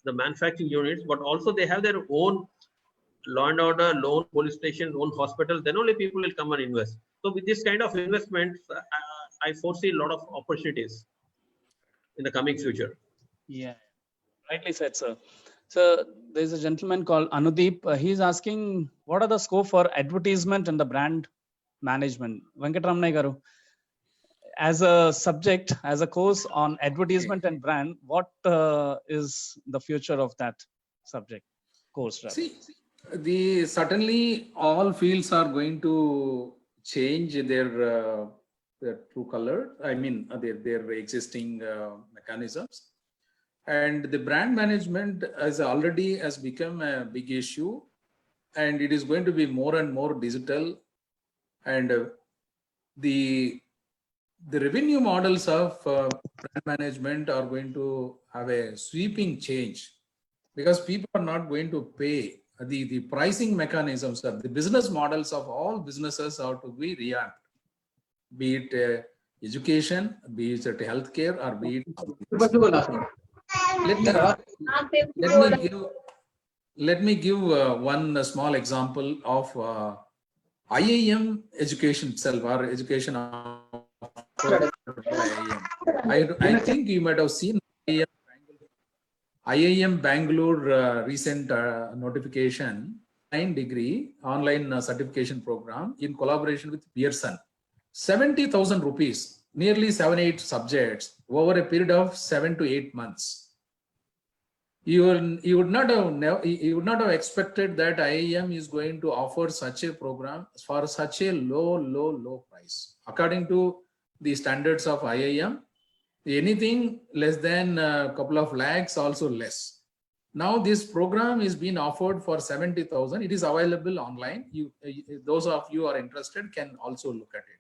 manufacturing units, but also they have their own law and order, loan, police station, own hospitals. Then only people will come and invest. So with this kind of investments, I foresee a lot of opportunities in the coming future.
Yeah, rightly said, sir. So there's a gentleman called Anudeep. He's asking, what are the scope for advertisement and the brand management? Venkatramana garu, as a subject, as a course on advertisement and brand, what is the future of that subject course? Rather?
See, certainly all fields are going to change their true color. I mean, their existing mechanisms. And the brand management has become a big issue, and it is going to be more and more digital. And the revenue models of brand management are going to have a sweeping change, because people are not going to pay. The pricing mechanisms, the business models of all businesses are to be revamped, be it education, be it healthcare, or be it. Let me give one small example of IIM education itself, or education of IIM. I think you might have seen IIM Bangalore recent notification, 9-degree online certification program in collaboration with Pearson. 70,000 rupees, nearly 7-8 subjects over a period of 7 to 8 months. You would not have expected that IIM is going to offer such a program for such a low price. According to the standards of IIM, anything less than a couple of lakhs, also less. Now this program is being offered for 70,000. It is available online. Those of you who are interested can also look at it.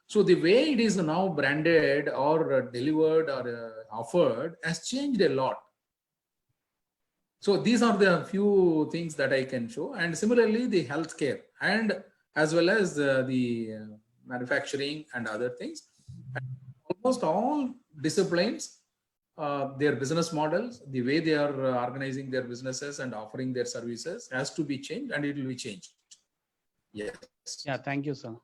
So the way it is now branded or delivered or offered has changed a lot. So these are the few things that I can show. And similarly, the healthcare and as well as the manufacturing and other things. And almost all disciplines, their business models, the way they are organizing their businesses and offering their services has to be changed, and it will be changed. Yes.
Yeah, thank you, sir.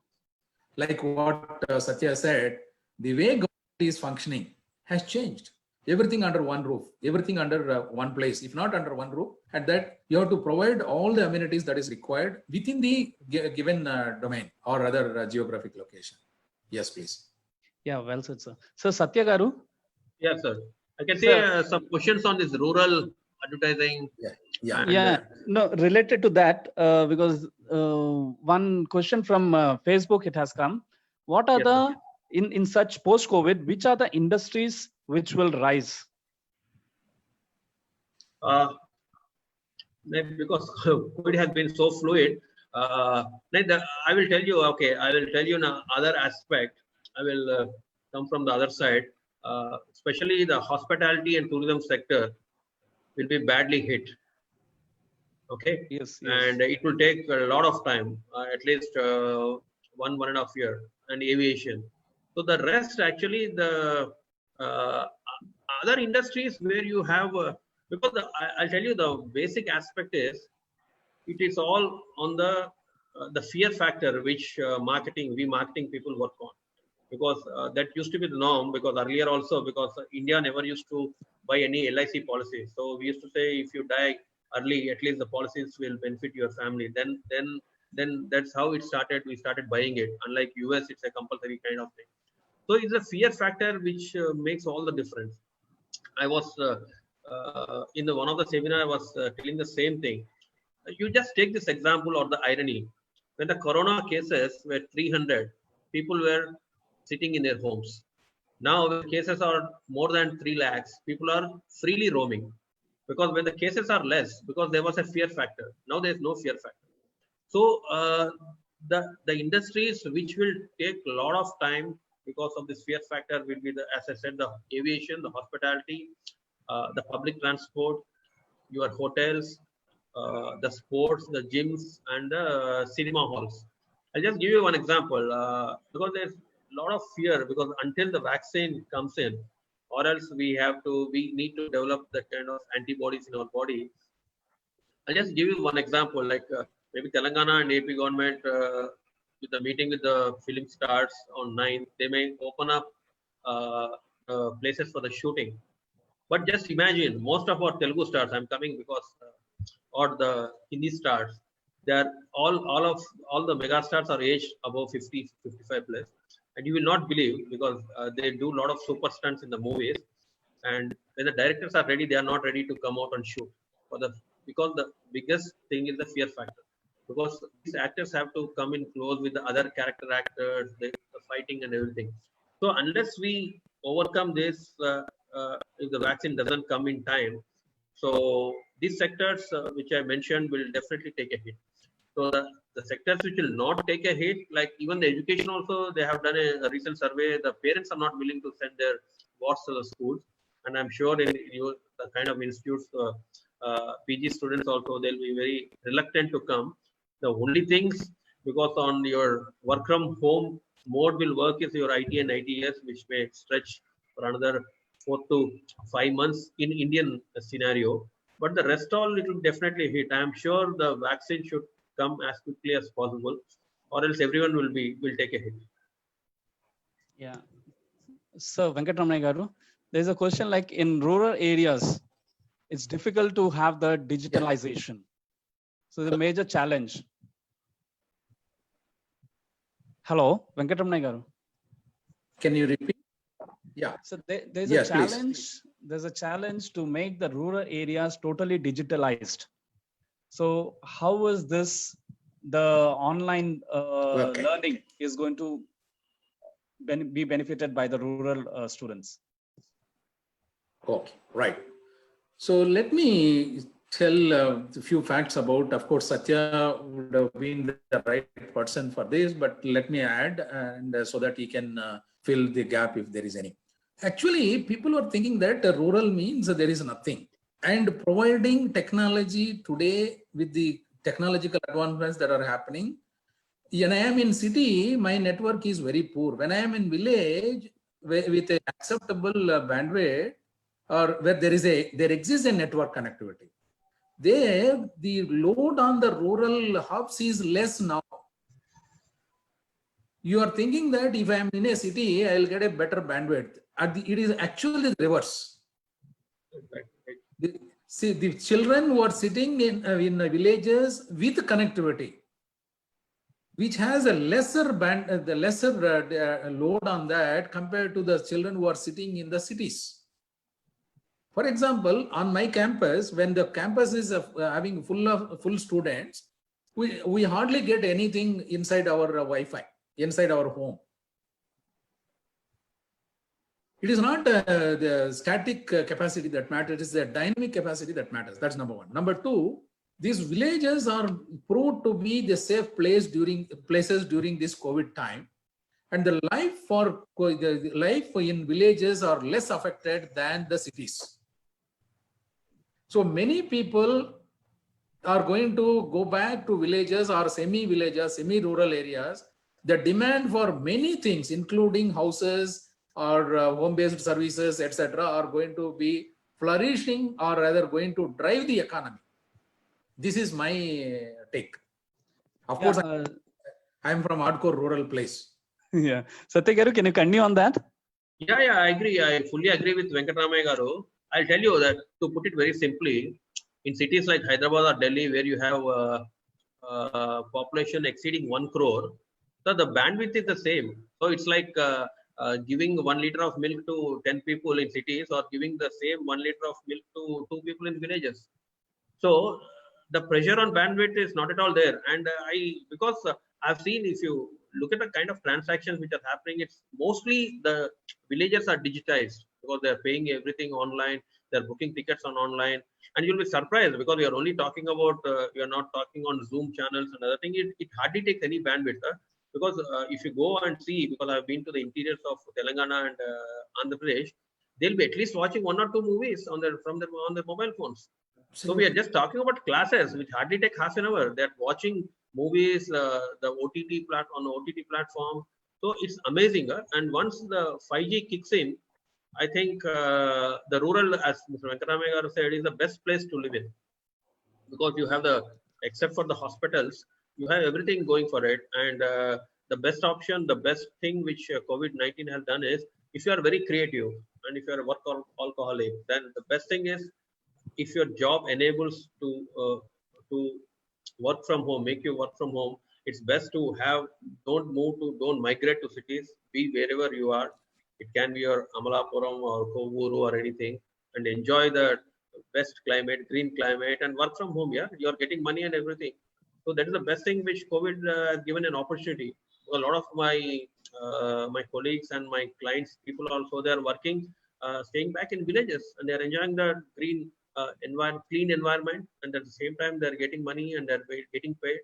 Like what Satya said, the way government is functioning has changed. Everything under one roof, everything under one place, if not under one roof, and that you have to provide all the amenities that is required within the given domain or other geographic location. Yes, please.
Yeah, well said, sir. So Satya garu.
Yes, sir. I can say some questions on this rural advertising.
Yeah. No, related to that, because one question from Facebook, it has come. What are in such post-COVID, which are the industries which will rise?
Maybe because COVID has been so fluid, I will tell you, okay, I will tell you another aspect. I will come from the other side. Especially the hospitality and tourism sector will be badly hit. Okay,
Yes, yes.
and it will take a lot of time, at least 1.5 year, and aviation. So the rest, actually, the uh, other industries where you have, because I'll tell you the basic aspect is, it is all on the fear factor which marketing people work on, because that used to be the norm, because earlier also, because India never used to buy any LIC policy. So we used to say, if you die early, at least the policies will benefit your family. Then that's how it started. We started buying it. Unlike US, it's a compulsory kind of thing. So it's a fear factor which makes all the difference. I was in the one of the seminar, I was telling the same thing. You just take this example or the irony. When the corona cases were 300, people were sitting in their homes. Now the cases are more than 3 lakhs, people are freely roaming. Because when the cases are less, because there was a fear factor. Now there is no fear factor. So the industries which will take a lot of time because of this fear factor will be the, as I said, the aviation, the hospitality, the public transport, your hotels, the sports, the gyms, and the cinema halls. I'll just give you one example, because there's a lot of fear, because until the vaccine comes in, or else we need to develop that kind of antibodies in our body. I'll just give you one example, like maybe Telangana and AP government, with the meeting with the film stars on 9th, they may open up uh, places for the shooting. But just imagine, most of our Telugu stars, I'm coming because, or the Hindi stars, they're all the mega stars are aged above 50, 55 plus. And you will not believe, because they do a lot of super stunts in the movies. And when the directors are ready, they are not ready to come out and shoot. Because the biggest thing is the fear factor. Because these actors have to come in close with the other character actors, the fighting and everything. So unless we overcome this, if the vaccine doesn't come in time, so these sectors which I mentioned will definitely take a hit. So the sectors which will not take a hit, like even the education also, they have done a recent survey. The parents are not willing to send their boys to the schools, and I'm sure in the kind of institutes, PG students also, they'll be very reluctant to come. The only things, because on your work from home mode will work, is your IT and ITS, which may stretch for another 4 to 5 months in Indian scenario. But the rest all, it will definitely hit. I am sure the vaccine should come as quickly as possible, or else everyone will take a hit.
Yeah. So Venkatramani garu, there's a question like in rural areas, it's difficult to have the digitalization. So the major challenge. Hello, Venkatramani garu.
Can you repeat? Yeah.
So there's
Yes,
a
please.
challenge. There's a challenge to make the rural areas totally digitalized. So how is this, the online
Okay.
learning is going to be benefited by the rural students?
Okay, right. So let me tell a few facts about, of course, Satya would have been the right person for this, but let me add, and so that he can fill the gap if there is any. Actually, people are thinking that rural means there is nothing. And providing technology today with the technological advancements that are happening, when I am in city, my network is very poor. When I am in village with an acceptable bandwidth, or where there exists a network connectivity, there the load on the rural hubs is less now. You are thinking that if I am in a city, I will get a better bandwidth. It is actually the reverse. See, the children who are sitting in villages with connectivity, which has a lesser load on that compared to the children who are sitting in the cities. For example, on my campus, when the campus is having full students, we hardly get anything inside our Wi-Fi, inside our home. It is not the static capacity that matters, it is the dynamic capacity that matters. That's number one. Number two, these villages are proved to be the safe places during this COVID time. and the life in villages are less affected than the cities. So many people are going to go back to villages or semi-villages, semi-rural areas. The demand for many things, including houses or home-based services, etc., are going to be flourishing, or rather going to drive the economy. This is my take. Of course, I'm from hardcore rural place.
Yeah. Satya Garu, can you continue on that?
Yeah, I agree. I fully agree with Venkatramaya Garu. I'll tell you that, to put it very simply, in cities like Hyderabad or Delhi, where you have population exceeding 1 crore, so the bandwidth is the same. So it's like giving 1 liter of milk to 10 people in cities, or giving the same 1 liter of milk to 2 people in villages. So the pressure on bandwidth is not at all there. And because I've seen, if you look at the kind of transactions which are happening, it's mostly the villages are digitized, because they're paying everything online, they're booking tickets on online, and you'll be surprised, because you're only talking about, you're not talking on Zoom channels and other thing. It hardly takes any bandwidth. Because if you go and see, because I've been to the interiors of Telangana and Andhra Pradesh, they'll be at least watching 1 or 2 movies on their mobile phones. So we are just talking about classes which hardly take half an hour. They're watching movies, the OTT platform. So it's amazing. And once the 5G kicks in, I think the rural, as Mr. Venkatramaya said, is the best place to live in, because you have except for the hospitals, you have everything going for it. And the best option, the best thing which COVID-19 has done is, if you are very creative and if you are a workaholic, then the best thing is, if your job enables to work from home, make you work from home, it's best to don't migrate to cities, be wherever you are. It can be your Amalapuram or Kovuru or anything, and enjoy the best climate, green climate, and work from home. Yeah, you're getting money and everything. So that is the best thing which COVID has given an opportunity. A lot of my colleagues and my clients, people also, they are working, staying back in villages, and they are enjoying the green clean environment, and at the same time they're getting money and they're getting paid.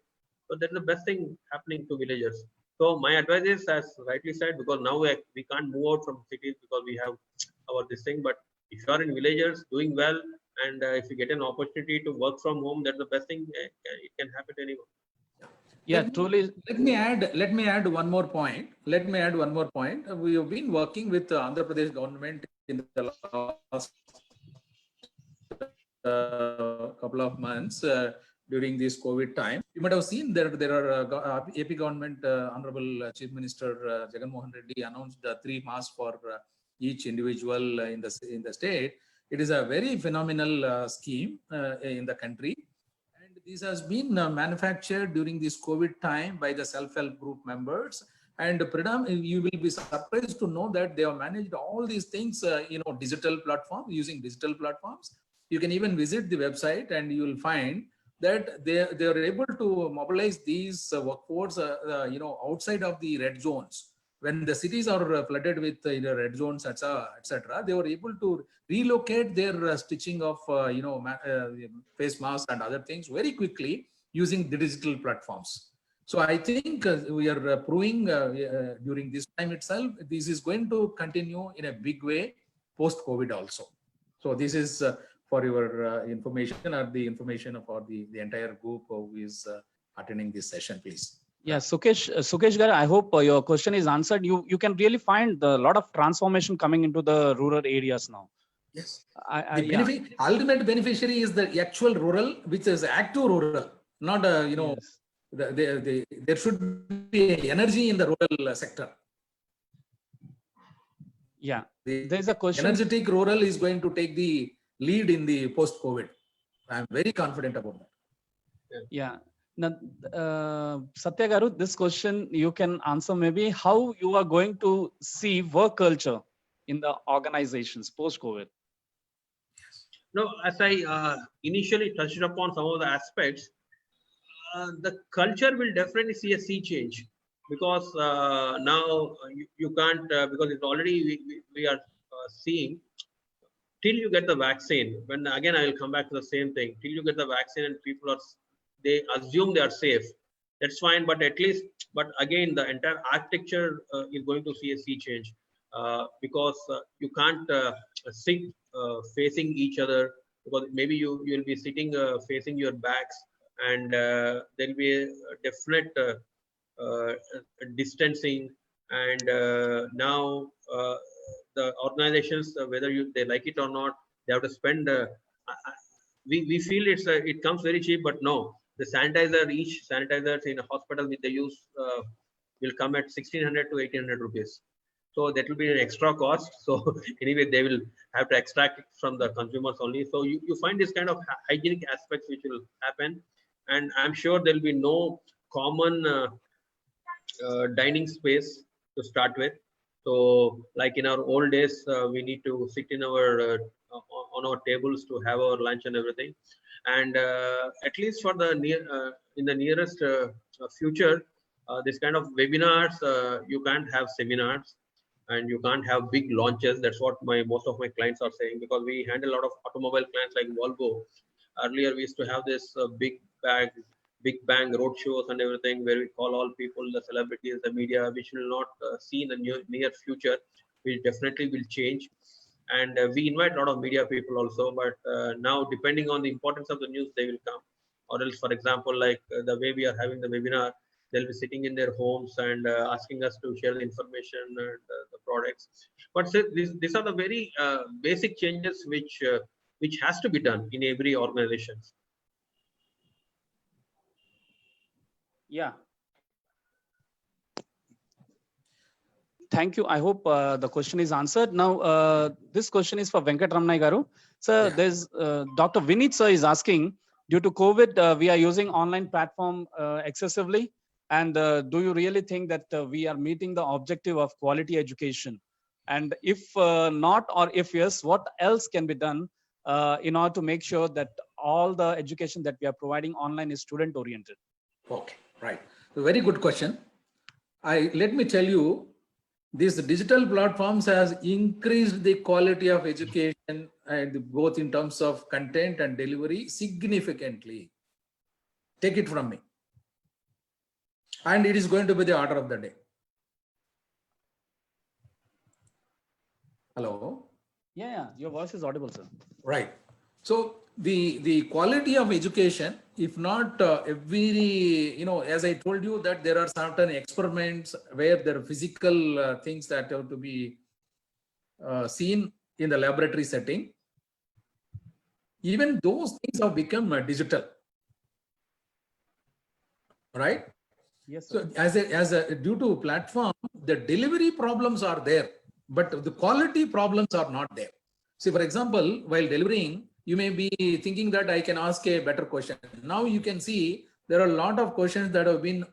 So that's the best thing happening to villagers. So my advice is, as rightly said, because now we can't move out from cities because we have our this thing, but if you are in villages doing well, and if you get an opportunity to work from home, that's the best thing. It can happen to anyone.
Yeah, truly.
Let me add one more point. We have been working with the Andhra Pradesh government in the last couple of months during this COVID time. You might have seen there are AP government, Honorable Chief Minister Jagan Mohan Reddy announced 3 masks for each individual in the state. It is a very phenomenal scheme in the country. This has been manufactured during this COVID time by the self-help group members, and you will be surprised to know that they have managed all these things, digital platform, using digital platforms. You can even visit the website and you will find that they are able to mobilize these workforce, outside of the red zones. When the cities are flooded with red zones, etc., they were able to relocate their stitching of face masks and other things very quickly using the digital platforms. So I think we are proving during this time itself, this is going to continue in a big way post-COVID also. So this is for your information, or the information for the entire group who is attending this session, please.
Yeah, Sukesh Garu, I hope your question is answered. You can really find a lot of transformation coming into the rural areas now.
Yes. Ultimate beneficiary is the actual rural, which is active rural, not yes. There should be energy in the rural sector.
Yeah, there's a question.
Energetic rural is going to take the lead in the post-COVID. I'm very confident about that.
Yeah. Now, Satya Garu, this question you can answer maybe, how you are going to see work culture in the organizations post-COVID.
No, as I initially touched upon some of the aspects, the culture will definitely see a sea change, because now you can't, because it's already we are seeing, till you get the vaccine, when again I will come back to the same thing, till you get the vaccine and people they assume they are safe, that's fine. But at least, but again, the entire architecture is going to see a sea change because you can't sit facing each other, because maybe you'll be sitting facing your backs, and there'll be a definite uh, distancing. And now the organizations, whether they like it or not, they have to spend. We feel it comes very cheap, but no, the sanitizer, each sanitizer in a hospital with the use will come at 1600 to 1800 rupees. So that will be an extra cost. So anyway, they will have to extract it from the consumers only. So you find this kind of hygienic aspects which will happen, and I'm sure there will be no common dining space to start with. So like in our old days, we need to sit in our on our tables to have our lunch and everything. And at least for the in the nearest future, this kind of webinars, you can't have seminars, and you can't have big launches. That's what most of my clients are saying, because we handle a lot of automobile clients like Volvo. Earlier, we used to have this big bang road shows and everything, where we call all people, the celebrities, the media, which will not see in the near future. We definitely will change. And we invite a lot of media people also, but now depending on the importance of the news, they will come. Or else, for example, like the way we are having the webinar, they'll be sitting in their homes and asking us to share the information and the products. But these are the very basic changes which has to be done in every organization.
Yeah. Thank you. I hope the question is answered. Now, this question is for Venkat Ramnai Garu. Sir, there's Dr. Vinit sir is asking, due to COVID, we are using online platform excessively. And do you really think that we are meeting the objective of quality education? And if not, or if yes, what else can be done in order to make sure that all the education that we are providing online is student oriented?
Okay, right. So very good question. Let me tell you, these digital platforms has increased the quality of education, and both in terms of content and delivery significantly. Take it from me. And it is going to be the order of the day. Hello?
Yeah, your voice is audible, sir.
Right. So the quality of education, if not every, as I told you that there are certain experiments where there are physical things that have to be seen in the laboratory setting, even those things have become digital, right?
Yes, sir.
So due to platform, the delivery problems are there, but the quality problems are not there. See, for example, while delivering, you may be thinking that I can ask a better question. Now you can see there are a lot of questions that have been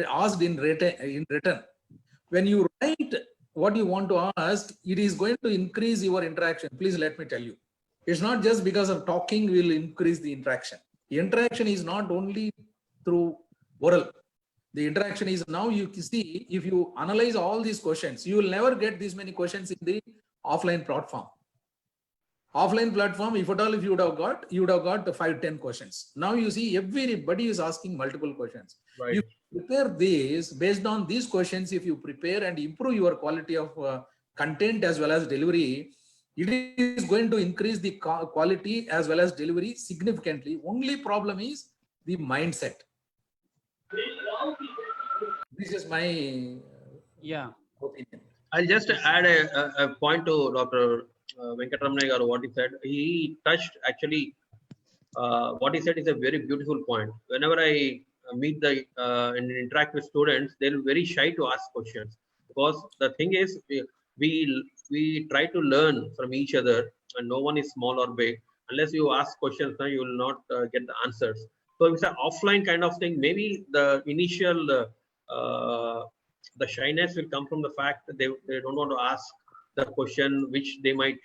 asked in written. When you write what you want to ask, it is going to increase your interaction. Please let me tell you. It's not just because of talking will increase the interaction. The interaction is not only through oral. The interaction is now, you can see, if you analyze all these questions, you will never get this many questions in the offline platform. Offline platform, if at all, if you would have got the 5-10 questions. Now you see everybody is asking multiple questions.
Right.
You prepare this based on these questions. If you prepare and improve your quality of content as well as delivery, it is going to increase the quality as well as delivery significantly. Only problem is the mindset. This is my opinion.
I'll just add a point to Dr. Venkat Ramnai Garu, what he said. He touched actually, what he said is a very beautiful point. Whenever I meet and interact with students, they're very shy to ask questions, because the thing is, we try to learn from each other, and no one is small or big. Unless you ask questions, now you will not get the answers. So it's an offline kind of thing. Maybe the initial the shyness will come from the fact that they don't want to ask the question which they might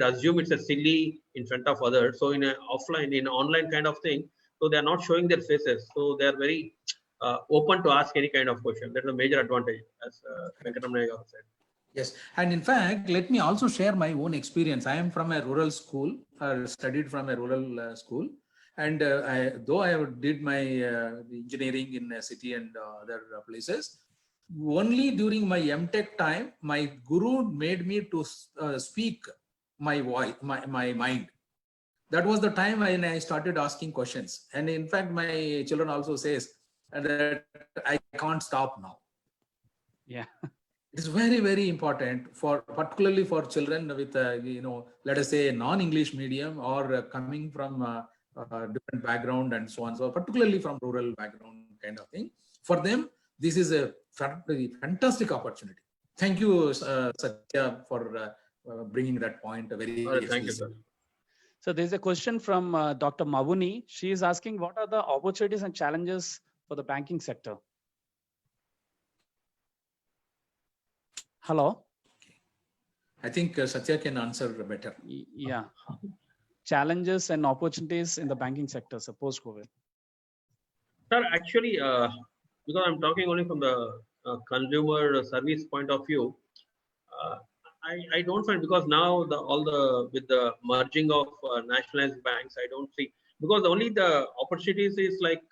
assume it's a silly in front of others. So in an online kind of thing, so they are not showing their faces. So they are very open to ask any kind of question. That's a major advantage, as Venkat Ramnai Garu said.
Yes, and in fact, let me also share my own experience. I am from a rural school, studied from a rural school, And though I did my engineering in a city and other places, only during my MTech time, my guru made me to speak my voice, my mind. That was the time when I started asking questions. And in fact, my children also says that I can't stop now.
Yeah.
It is very, very important for particularly for children with, let us say non-English medium or coming from different background and so on. So particularly from rural background kind of thing. For them, this is a fantastic opportunity. Thank you, Satya, for bringing that point very
Thank you, sir.
So there's a question from Dr. Mavuni. She is asking, what are the opportunities and challenges for the banking sector? Hello?
I think Satya can answer better.
Yeah. Challenges and opportunities in the banking sector, so post-COVID.
Sir, actually, because I'm talking only from the consumer service point of view, I don't find, because now with the merging of nationalized banks, I don't see, because only the opportunities is like,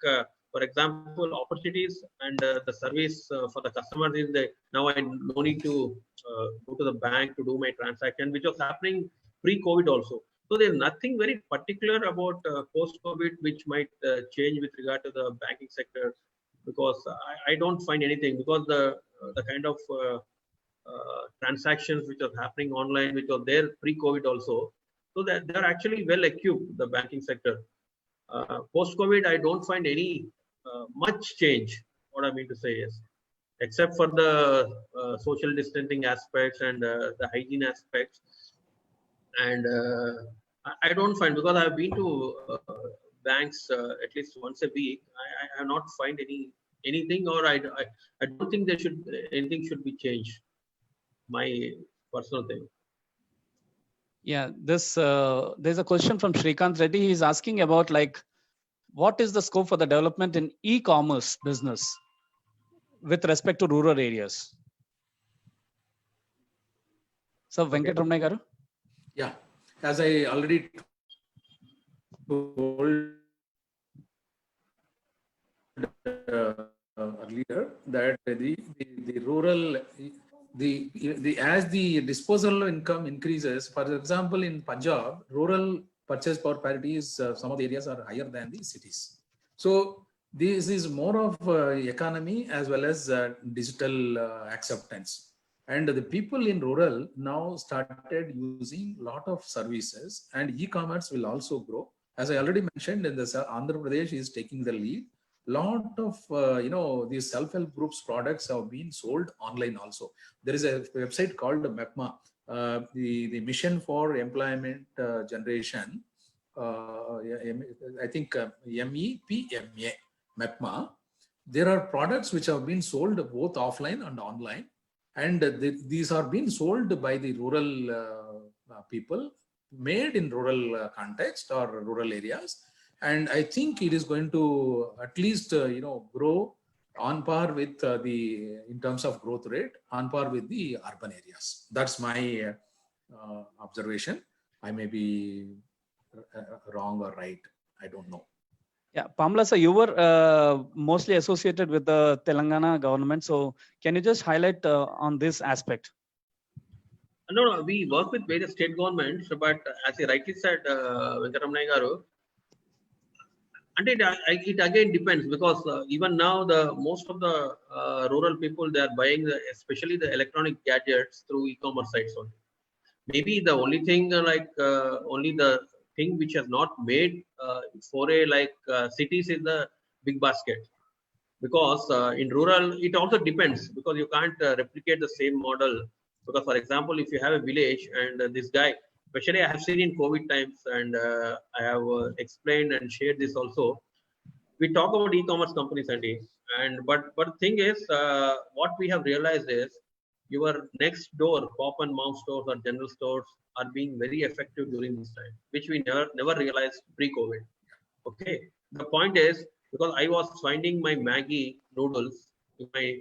for example, opportunities and the service for the customers is that now I no need to go to the bank to do my transaction, which was happening pre-COVID also. So there's nothing very particular about post-COVID which might change with regard to the banking sector, because I don't find anything, because the kind of transactions which are happening online, which are there pre-COVID also, so that they're actually well equipped, the banking sector. Post-COVID, I don't find any much change. What I mean to say is, except for the social distancing aspects and the hygiene aspects, and I don't find, because I've been to banks at least once a week, I have not find anything, or I don't think there should anything should be changed. My personal thing.
Yeah, there's a question from Shrikant Reddy. He's asking about, like, what is the scope for the development in e-commerce business with respect to rural areas? So Venkat Ramnay garu?
Yeah, as I already told earlier, that the rural, as the disposable income increases, for example, in Punjab, rural purchase power parity is some of the areas are higher than the cities. So this is more of economy as well as digital acceptance. And the people in rural now started using a lot of services, and e-commerce will also grow. As I already mentioned, in the Andhra Pradesh is taking the lead. Lot of these self-help groups products have been sold online also. There is a website called MEPMA, the Mission for Employment Generation. I think MEPMA, MEPMA. There are products which have been sold both offline and online, and these are being sold by the rural people, made in rural context or rural areas. And I think it is going to at least grow on par with in terms of growth rate, on par with the urban areas. That's my observation. I may be wrong or right. I don't know.
Yeah, Pamela, sir, you were mostly associated with the Telangana government. So can you just highlight on this aspect?
No, we work with various state governments, but as you rightly said, Venkat Ramnay garu, and it again depends, because even now most of the rural people, they are buying especially the electronic gadgets through e-commerce sites only. Maybe the only thing only the thing which has not made foray like cities is the big basket, because in rural it also depends, because you can't replicate the same model. Because for example, if you have a village and this guy, especially I have seen in COVID times, and I have explained and shared this also. We talk about e-commerce companies, and but the thing is, what we have realized is your next door pop and mom stores or general stores are being very effective during this time, which we never realized pre-COVID. Okay, the point is, because I was finding my Maggi noodles in my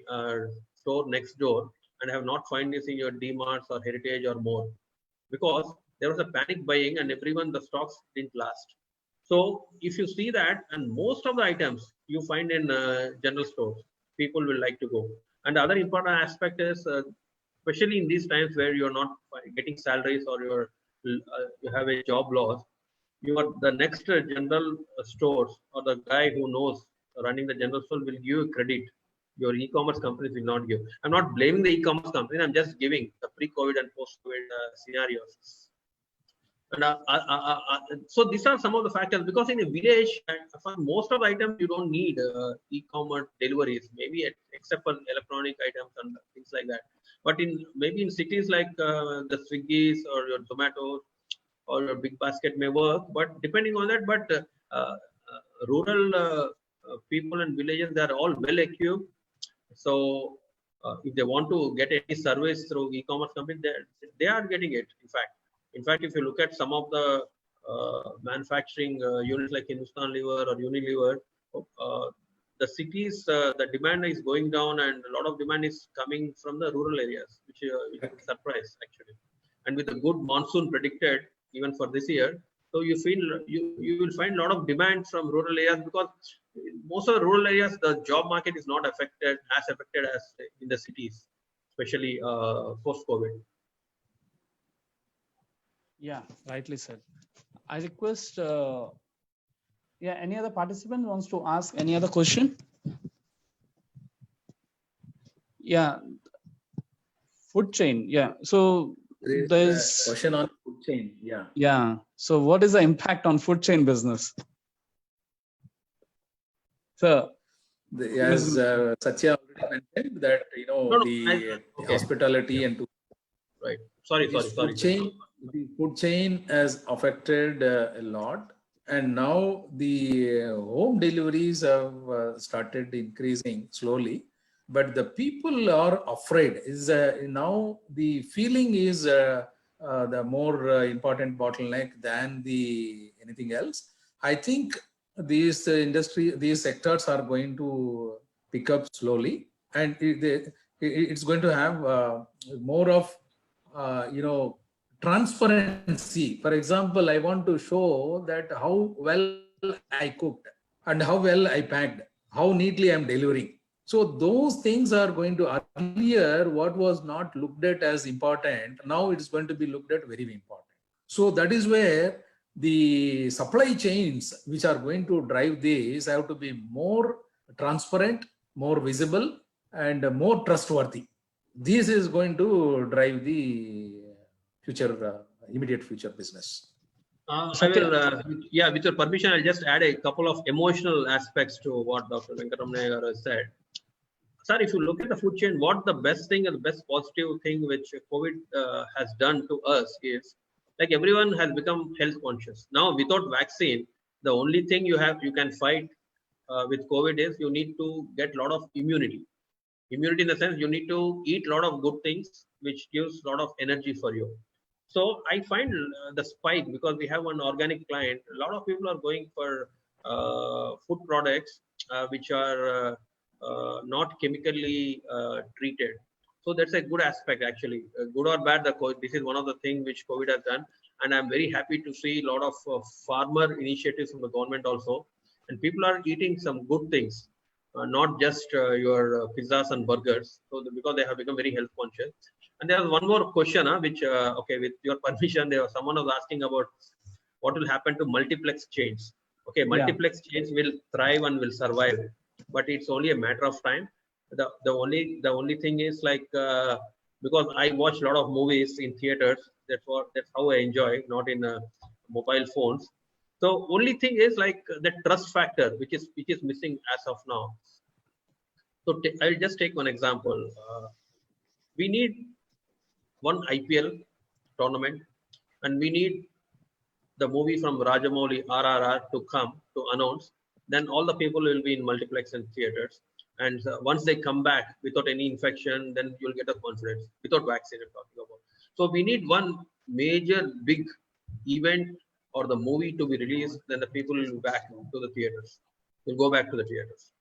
store next door, and I have not found this in your DMarts or Heritage or more, because there was a panic buying and everyone, the stocks didn't last. So if you see that, and most of the items you find in general stores, people will like to go. And the other important aspect is, especially in these times where you're not getting salaries or you have a job loss, you are the next general stores or the guy who knows running the general store will give you credit. Your e-commerce companies will not give. I'm not blaming the e-commerce company. I'm just giving the pre-COVID and post-COVID scenarios. And so these are some of the factors, because in a village, for most of the items, you don't need e-commerce deliveries, maybe except for electronic items and things like that. But maybe in cities like the Swiggy's or your Zomato or your Big Basket may work, but depending on that, but rural people and villages, they are all well equipped. So if they want to get any service through e-commerce companies, they are getting it. In fact, if you look at some of the manufacturing units like Hindustan Lever or Unilever, the cities, the demand is going down, and a lot of demand is coming from the rural areas, which is a surprise actually. And with a good monsoon predicted even for this year, so you will find a lot of demand from rural areas, because most of the rural areas, the job market is not affected as in the cities, especially post-COVID.
Yeah, rightly said. I request, any other participant wants to ask any other question? Yeah, food chain. Yeah, so there's
a question on food chain. Yeah.
Yeah, so what is the impact on food chain business? So,
As Satya already mentioned that, the hospitality and
right. Sorry.
The food chain has affected a lot, and now the home deliveries have started increasing slowly, but the people are afraid. Is now the feeling is the more important bottleneck than anything else. I think these these sectors are going to pick up slowly, and it's going to have more of transparency. For example, I want to show that how well I cooked and how well I packed, how neatly I'm delivering. So those things are going to, earlier what was not looked at as important, now it's going to be looked at very important. So that is where the supply chains which are going to drive this have to be more transparent, more visible, and more trustworthy. This is going to drive the future, immediate future business.
I will, with your permission, I'll just add a couple of emotional aspects to what Dr. Venkatramana has said. Sir, if you look at the food chain, what the best thing and the best positive thing which COVID has done to us is, like, everyone has become health conscious. Now, without vaccine, the only thing you can fight with COVID is you need to get a lot of immunity. Immunity in the sense you need to eat a lot of good things, which gives a lot of energy for you. So I find the spike, because we have one organic client, a lot of people are going for food products which are not chemically treated. So that's a good aspect actually. Good or bad, this is one of the things which COVID has done. And I'm very happy to see a lot of farmer initiatives from the government also. And people are eating some good things, not just your pizzas and burgers. So because they have become very health conscious. And there was one more question, which, with your permission, someone was asking about what will happen to multiplex chains. Okay, multiplex chains will thrive and will survive, but it's only a matter of time. The only thing is, like, because I watch a lot of movies in theaters, that's how I enjoy, not in mobile phones. So only thing is, like, the trust factor, which is missing as of now. So I'll just take one example. We need one IPL tournament, and we need the movie from Rajamouli, RRR, to come to announce. Then all the people will be in multiplex and theaters. And once they come back without any infection, then you'll get a confidence. Without vaccine, I'm talking about. So we need one major big event or the movie to be released, then the people will go back to the theaters. Will go back to the theaters.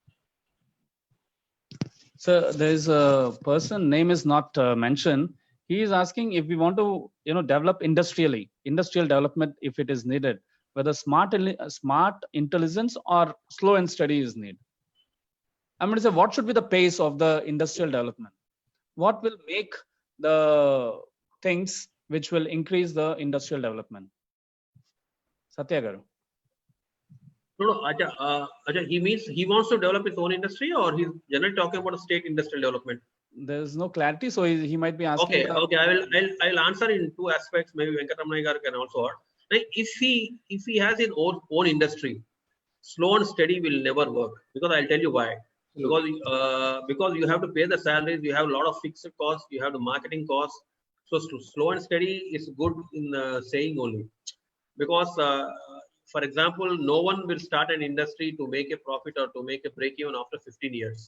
So there's a person, name is not mentioned. He is asking if we want to, develop industrial development if it is needed. whether smart intelligence or slow and steady is needed. I'm going to say, what should be the pace of the industrial development? What will make the things which will increase the industrial development? Satya Garu.
No, Aja, he means he wants to develop his own industry, or he's generally talking about a state industrial development.
There's no clarity, so he might be asking.
Okay. I'll answer in two aspects. Maybe Venkatramani Garu can also add. Like if he has his own industry, slow and steady will never work, because I'll tell you why. Because you have to pay the salaries, you have a lot of fixed costs, you have the marketing costs. So slow and steady is good in saying only, because for example, no one will start an industry to make a profit or to make a break even after 15 years.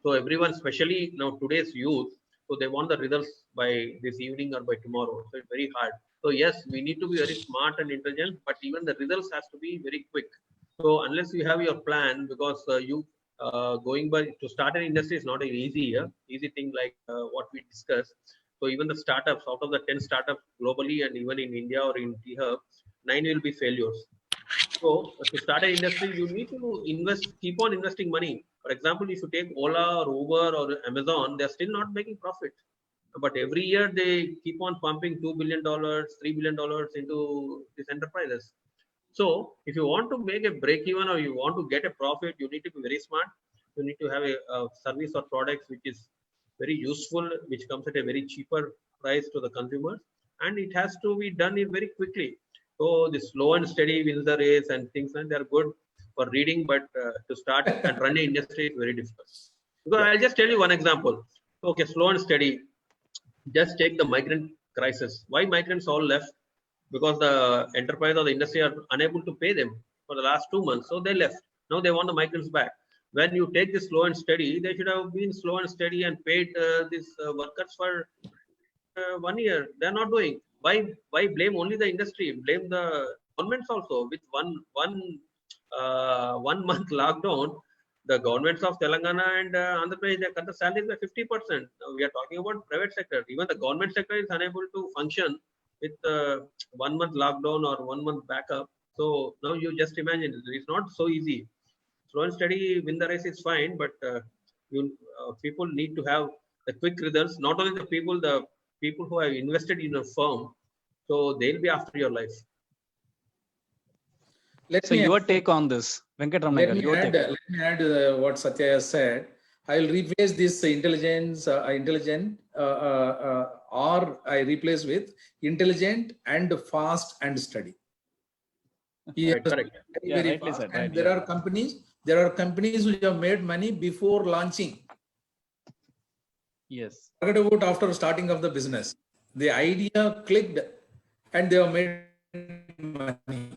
So everyone, especially now today's youth, so they want the results by this evening or by tomorrow. So it's very hard. So yes, we need to be very smart and intelligent, but even the results has to be very quick. So unless you have your plan, because going by to start an industry is not an easy thing like what we discussed. So even the startups, out of the 10 startups globally and even in India or in T-Hub, 9 will be failures. So to start an industry, you need to keep on investing money. For example, if you take Ola or Uber or Amazon, they're still not making profit. But every year they keep on pumping $2 billion, $3 billion into these enterprises. So if you want to make a break even or you want to get a profit, you need to be very smart. You need to have a service or products which is very useful, which comes at a very cheaper price to the consumers, and it has to be done very quickly. So the slow and steady wins the race and things like that are good for reading, but to start and run an industry is very difficult. Because I'll just tell you one example. Okay, slow and steady. Just take the migrant crisis. Why migrants all left? Because the enterprise or the industry are unable to pay them for the last 2 months. So they left. Now they want the migrants back. When you take this slow and steady, they should have been slow and steady and paid these workers for 1 year. They're not doing. Why blame only the industry? Blame the governments also. With one month lockdown, the governments of Telangana and Andhra Pradesh, they cut the salaries by 50%. Now we are talking about private sector. Even the government sector is unable to function with 1 month lockdown or 1 month backup. So now you just imagine, it's not so easy. Slow and steady win the race is fine, but people need to have the quick results. Not only the people who have invested in a firm, so they'll be after your life.
Your take on this, Venkatramani Garu, your take.
Let me add what Satya has said. I will replace this intelligent, or I replace with intelligent and fast and steady.
Right, correct.
Very fast. Said, and there are companies which have made money before launching.
Yes.
Forget about after starting of the business. The idea clicked and they have made money.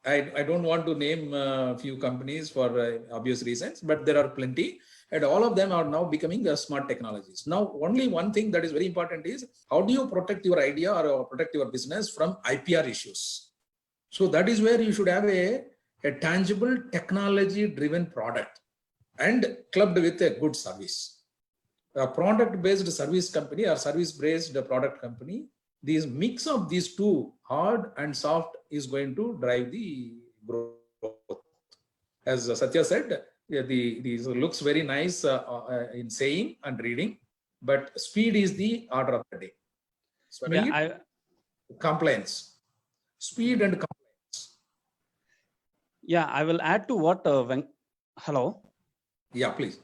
I don't want to name a few companies for obvious reasons, but there are plenty, and all of them are now becoming smart technologies. Now, only one thing that is very important is how do you protect your idea or protect your business from IPR issues? So that is where you should have a tangible technology-driven product and clubbed with a good service. A product-based service company or service-based product company, this mix of these two, hard and soft, is going to drive the growth. As Satya said, these looks very nice in saying and reading, but speed is the order of the day. Speed, compliance. Speed and compliance.
Yeah, I will add to what hello.
Yeah, please.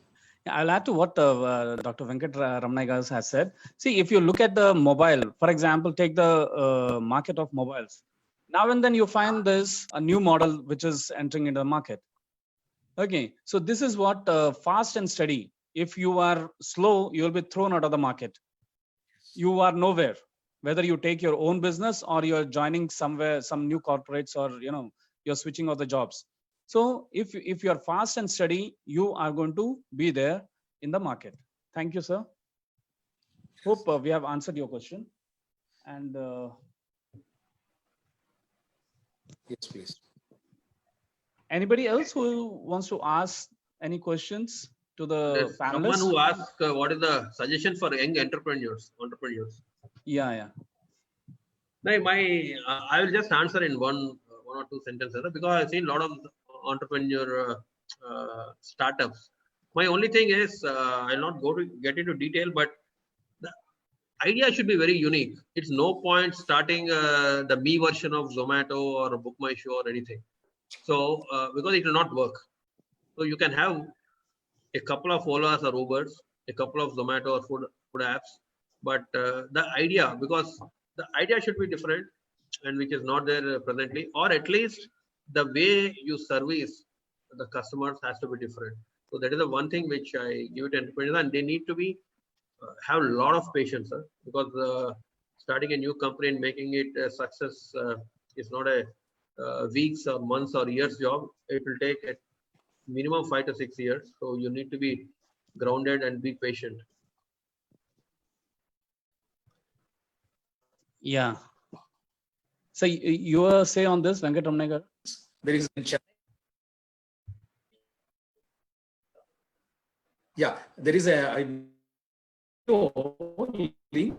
I'll add to what Dr. Venkatramani Garu has said. See, if you look at the mobile, for example, take the market of mobiles. Now and then you find there's a new model which is entering into the market. Okay, so this is what fast and steady. If you are slow, you will be thrown out of the market. You are nowhere. Whether you take your own business or you're joining somewhere, some new corporates, or you're switching out the jobs. So if you are fast and steady, you are going to be there in the market. Thank you, sir. Hope we have answered your question. And
yes, please.
Anybody else who wants to ask any questions to the panelists?
Someone who asked what is the suggestion for young entrepreneurs?
Yeah.
No, I will just answer in one one or two sentences because I've seen a lot of entrepreneur startups. My only thing is I'll not get into detail, but the idea should be very unique. It's no point starting the me version of Zomato or Book My Show or anything. So because it will not work. So you can have a couple of Olas or Ubers, a couple of Zomato or food apps, but the idea, because the idea should be different and which is not there presently, or at least the way you service the customers has to be different. So that is the one thing which I give it entrepreneurs, and they need to be have a lot of patience, because starting a new company and making it a success is not a weeks or months or years job. It will take a minimum 5 to 6 years. So you need to be grounded and be patient.
Yeah. So your say on this, Venkatramana garu?
There is in Chennai. Yeah, there is a link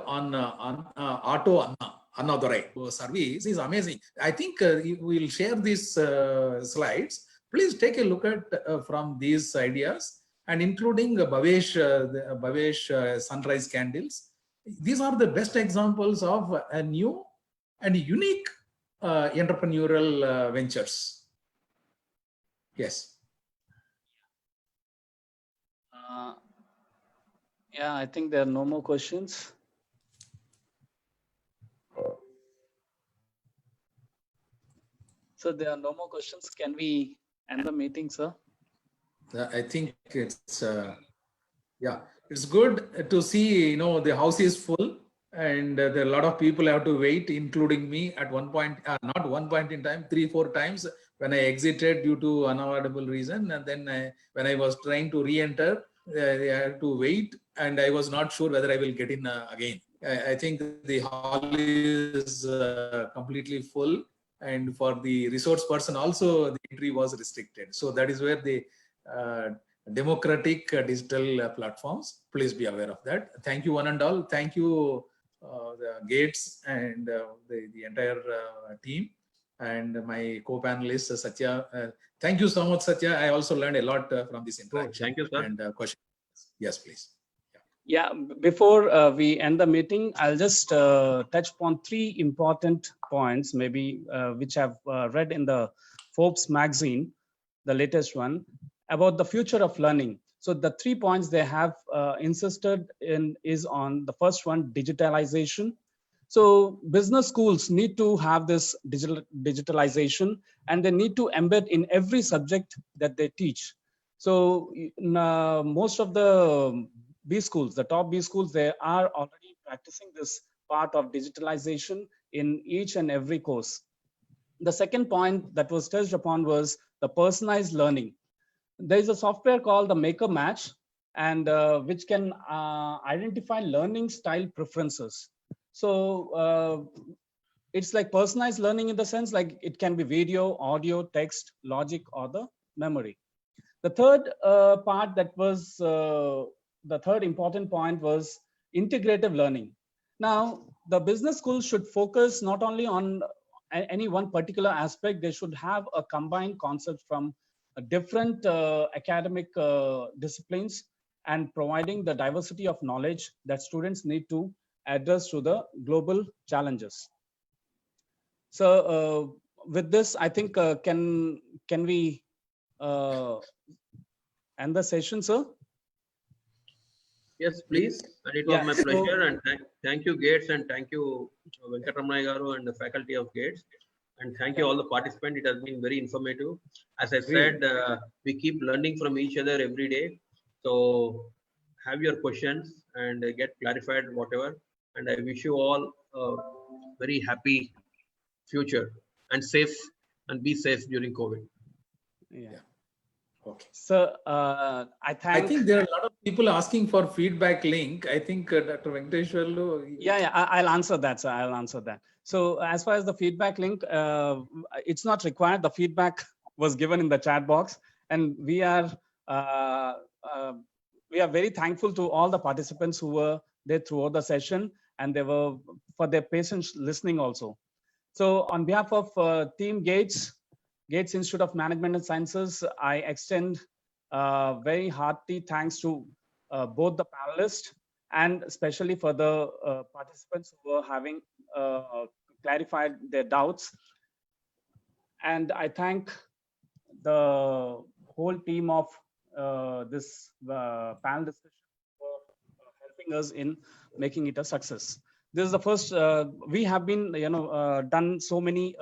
on Auto Annadurai service is amazing. I think we will share these slides. Please take a look at from these ideas and including Bhavesh sunrise candles. These are the best examples of a new and unique entrepreneurial ventures. Yes.
Yeah, I think there are no more questions. So there are no more questions. Can we end the meeting, sir?
I think it's yeah, it's good to see, the house is full and there are a lot of people have to wait, including me at one point, not one point in time, 3-4 times when I exited due to unavoidable reason. And then when I was trying to re-enter, I had to wait and I was not sure whether I will get in again. I think the hall is completely full, and for the resource person also the entry was restricted. So that is where the democratic digital platforms, please be aware of that. Thank you one and all. Thank you the Gates and the entire team and my co-panelist Satya. Thank you so much, Satya. I also learned a lot from this interaction.
Thank you, sir.
And questions. Yes, please.
Yeah, before we end the meeting, I'll just touch upon 3 important points, maybe which I've read in the Forbes magazine, the latest one, about the future of learning. So the 3 points they have insisted in is on the first one, digitalization. So business schools need to have this digitalization, and they need to embed in every subject that they teach. So most of the B schools, the top B schools, they are already practicing this part of digitalization in each and every course. The second point that was touched upon was the personalized learning. There is a software called the Maker Match, and which can identify learning style preferences. So it's like personalized learning in the sense like it can be video, audio, text, logic, or the memory. The third part that was the third important point was integrative learning. Now, the business schools should focus not only on any one particular aspect, they should have a combined concept from different academic disciplines and providing the diversity of knowledge that students need to address to the global challenges. So with this, I think can we end the session, sir?
Yes, please. And it was my pleasure. And thank you, Gates, and thank you, Venkatramana garu and the faculty of Gates. And thank you all the participants. It has been very informative. As I said, we keep learning from each other every day. So have your questions and get clarified, whatever. And I wish you all a very happy future and safe, and be safe during COVID.
Yeah.
Okay.
So I
think there are a lot of people asking for feedback link. I think Dr. Venkateshwarlu.
Yeah, I'll answer that, sir. I'll answer that. So as far as the feedback link, it's not required. The feedback was given in the chat box, and we are very thankful to all the participants who were there throughout the session, and they were for their patience listening also. So on behalf of Team Gates Institute of Management and Sciences, I extend very hearty thanks to both the panelists and especially for the participants who were having clarified their doubts. And I thank the whole team of this panel discussion for helping us in making it a success. This is the first, we have been, done so many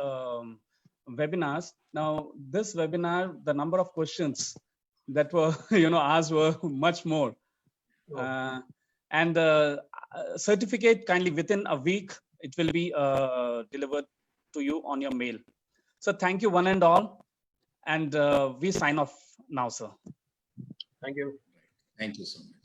webinars. Now, this webinar, the number of questions that were, asked were much more. And certificate kindly within a week, it will be delivered to you on your mail. So thank you one and all. And we sign off now, sir.
Thank you.
Thank you so much.